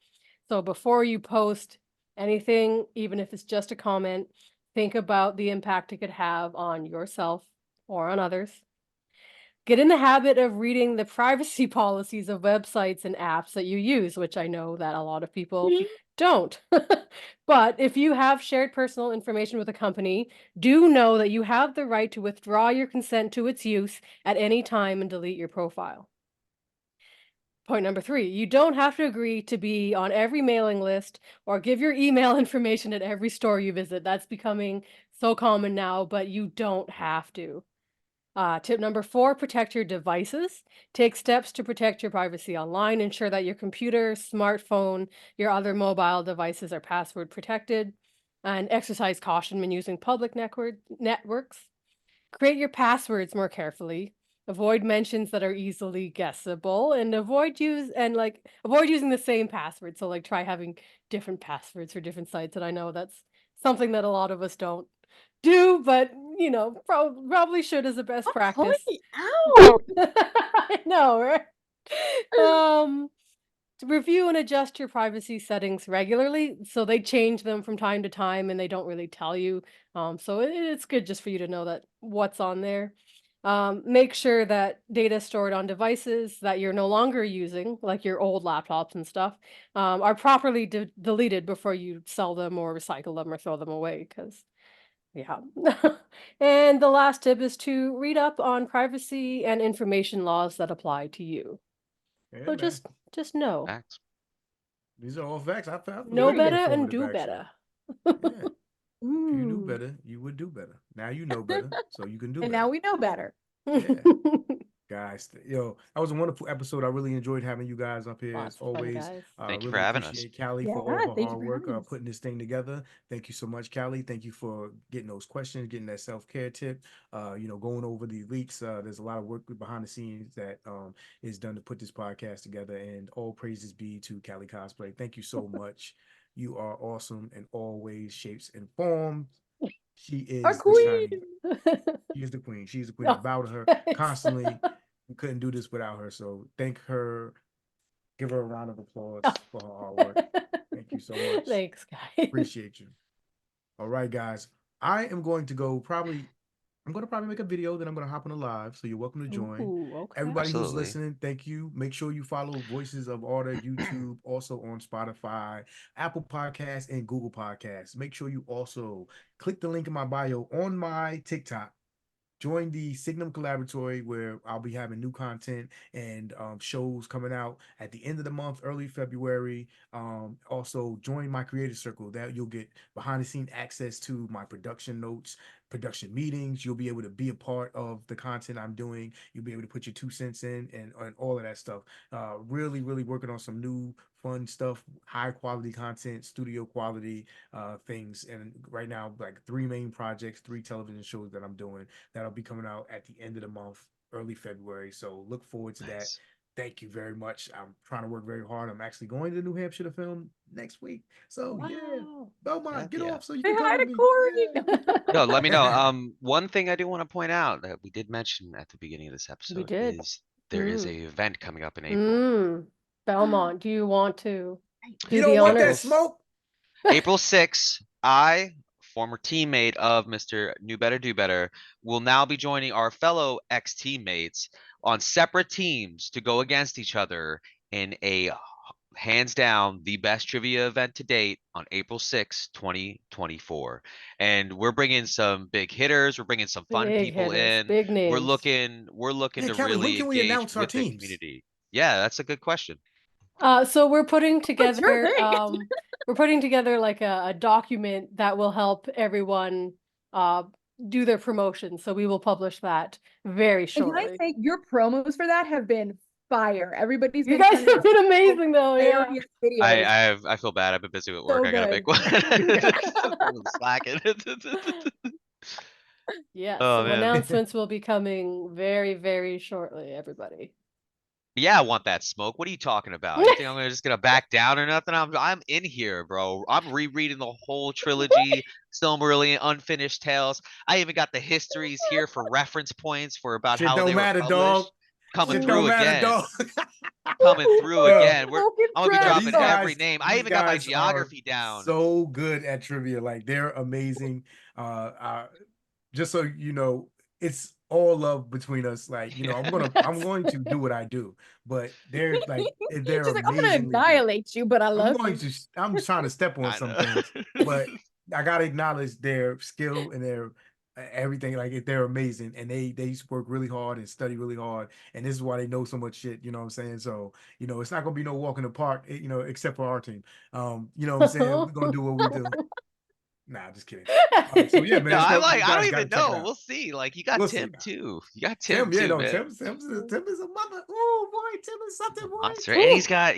So before you post anything, even if it's just a comment, think about the impact it could have on yourself or on others. Get in the habit of reading the privacy policies of websites and apps that you use, which I know that a lot of people don't. But if you have shared personal information with a company, do know that you have the right to withdraw your consent to its use at any time and delete your profile. Point number 3, you don't have to agree to be on every mailing list or give your email information at every store you visit. That's becoming so common now, but you don't have to. Tip number 4, protect your devices. Take steps to protect your privacy online. Ensure that your computer, smartphone, your other mobile devices are password protected. And exercise caution when using public networks. Create your passwords more carefully. Avoid mentions that are easily guessable, and avoid using the same password. So like try having different passwords for different sites. And I know that's something that a lot of us don't do, but probably should as a best Stop calling practice. me out. I know, right? To review and adjust your privacy settings regularly. So they change them from time to time and they don't really tell you. So it's good just for you to know that what's on there. Make sure that data stored on devices that you're no longer using, like your old laptops and stuff, are properly deleted before you sell them or recycle them or throw them away. Because yeah. And the last tip is to read up on privacy and information laws that apply to you. Yeah, So man. just know. Facts. These are all facts. I found Know very better and informative, do actually. better. Yeah. If you knew Mm. better, you would do better. Now you know better, so you can do And better. now we know better. Yeah. Guys, that was a wonderful episode. I really enjoyed having you guys up here Lots as of fun, always. guys. Thank you for Really having us. appreciate Callie Yeah, for all of her thank you hard for work having us. putting this thing together. Thank you so much, Callie. Thank you for getting those questions, getting that self-care tip, going over the leaks. There's a lot of work behind the scenes that is done to put this podcast together, and all praises be to KaliCosplay. Thank you so much. You are awesome in all ways, shapes, and forms. She Our is the queen. shining. She is the queen. She's the queen. I Oh, bow to her thanks. constantly. We couldn't do this without her. So thank her. Give her a round of applause Oh. for her hard work. Thank you so much. Thanks, guys. Appreciate you. All right, guys. I'm going to probably make a video, then I'm gonna hop on a live. So you're welcome to join. Ooh, okay. Everybody who's Absolutely. listening, thank you. Make sure you follow Voices of Arda YouTube, also on Spotify, Apple Podcasts, and Google Podcasts. Make sure you also click the link in my bio on my TikTok. Join the Signum Collaboratory, where I'll be having new content and shows coming out at the end of the month, early February. Also, join my creator circle. That you'll get behind the scene access to my production notes, production meetings. You'll be able to be a part of the content I'm doing. You'll be able to put your 2 cents in and all of that stuff. Really, really working on some new fun stuff, high quality content, studio quality things. And right now, like 3 main projects, 3 television shows that I'm doing that'll be coming out at the end of the month, early February. So look forward to that. Nice. Thank you very much. I'm trying to work very hard. I'm actually going to New Hampshire to film next week. So yeah, Wow. Belmont, Heck get yeah. off so you Say can come hi with to me. Corey. Yeah. No, let me know. One thing I do want to point out that we did mention at the beginning of this We episode did. is there is a event coming up in April. Belmont, do you want to do You the don't want that honors? smoke? April 6th, I, former teammate of Mr. New Better Do Better, will now be joining our fellow ex-teammates on separate teams to go against each other in a hands down the best trivia event to date on April 6th, 2024. And we're bringing some big hitters, we're bringing some fun Big people hitters, in. big We're names. looking Hey, to Kelly, when really can we engage announce our with the teams? community. Yeah, that's a good question. So we're putting What's your together thing? we're putting together like a document that will help everyone do their promotion. So we will publish that very And can I shortly. say your promos for that have been fire. Everybody's You been guys sending have been amazing though, yeah. hilarious videos. I feel bad. I've been busy with work. So I gotta good. make one. I'm slacking. Yes, Oh some man. announcements will be coming very, very shortly, everybody. Yeah, I want that smoke. What are you talking about? You think I'm just gonna back down or nothing? I'm in here, bro. I'm rereading the whole trilogy, Silmarillion, Unfinished Tales. I even got the histories here for reference points for about Shit how don't they were matter, dog. published. Coming Shit through don't matter, again. dog. Coming through Yo, again. I'm gonna be yo, dropping every name. I these even got my guys are geography down. so good at trivia. Like they're amazing. Just so you know, it's all love between us. Like, you know, I'm going to do what I do, but they're like they're She's like, I'm gonna amazingly good. annihilate you, but I love you. I'm trying to step on I some know. things, but I gotta acknowledge their skill and their everything. Like they're amazing, and they work really hard and study really hard, and this is why they know so much shit. You know what I'm saying? So you know, it's not gonna be no walk in the park. You know, except for our team. You know what I'm saying? We're gonna do what we do. Nah, just kidding. So yeah, man, No, it's I gonna, like. you I don't guys gotta even check it know. out. We'll see. Like you got We'll see. Tim too. You got Tim Tim, yeah, too, no, man. Tim is a mother. Oh boy, Tim is something, boy. Monster, and he's got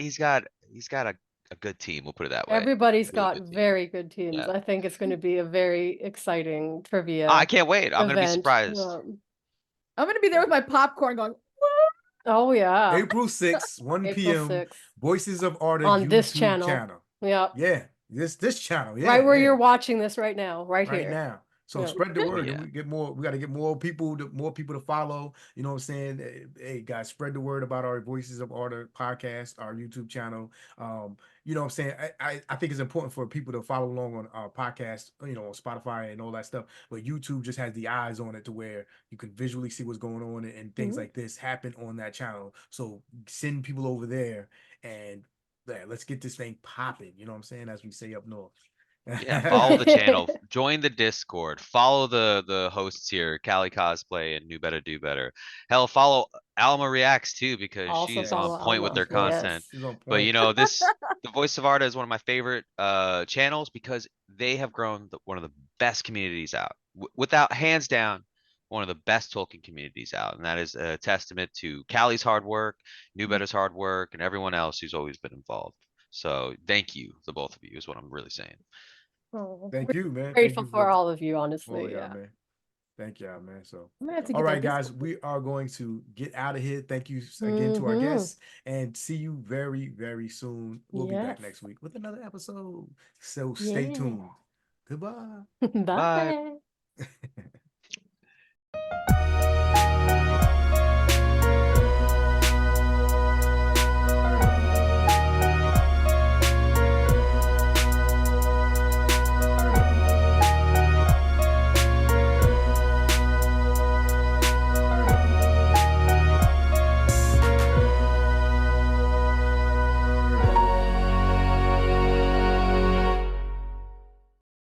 a good team. We'll put it that way. Everybody's Really got good team. very good teams. Yeah. I think it's going to be a very exciting I trivia can't wait. I'm gonna be event. surprised. I'm gonna be there with my popcorn going, Oh yeah, April 6th, 1 April p.m. 6th Voices of Arda on this YouTube channel. channel. Yeah, Yeah, this channel. Yeah, right where yeah. you're watching this right now, right Right here. now. So Yeah. spread the Oh word. yeah. And we get more. We got to get more people to follow. You know what I'm saying? Hey guys, spread the word about our Voices of Arda podcast, our YouTube channel. You know what I'm saying? I think it's important for people to follow along on our podcast, you know, on Spotify and all that stuff. But YouTube just has the eyes on it to where you can visually see what's going on, and things like this happen on that channel. So send people over there, and yeah, let's get this thing popping. You know what I'm saying? As we say up north. Yeah, follow the channel, join the Discord, follow the hosts here, KaliCosplay and New Better Do Better. Hell, follow Alma Reacts too because Also she's on follow point with Alma. their content. Yes. She's on But you point. know, the Voice of Arda is one of my favorite channels because they have grown one of the best communities out. Without hands down, one of the best Tolkien communities out, and that is a testament to Callie's hard work, New Better's hard work, and everyone else who's always been involved. So thank you, the both of you, is what I'm really saying. Oh, Thank you, man. Thank grateful you for for all of you, all honestly. y'all, Yeah. man. Thank y'all, man. So, I'm gonna have to all get that right, guys, Discord. we are going to get out of here. Thank you again to our Mhm. guests, and see you very, very soon. We'll be back Yes. next week with another episode. So stay Yeah. tuned. Goodbye. Bye. Bye.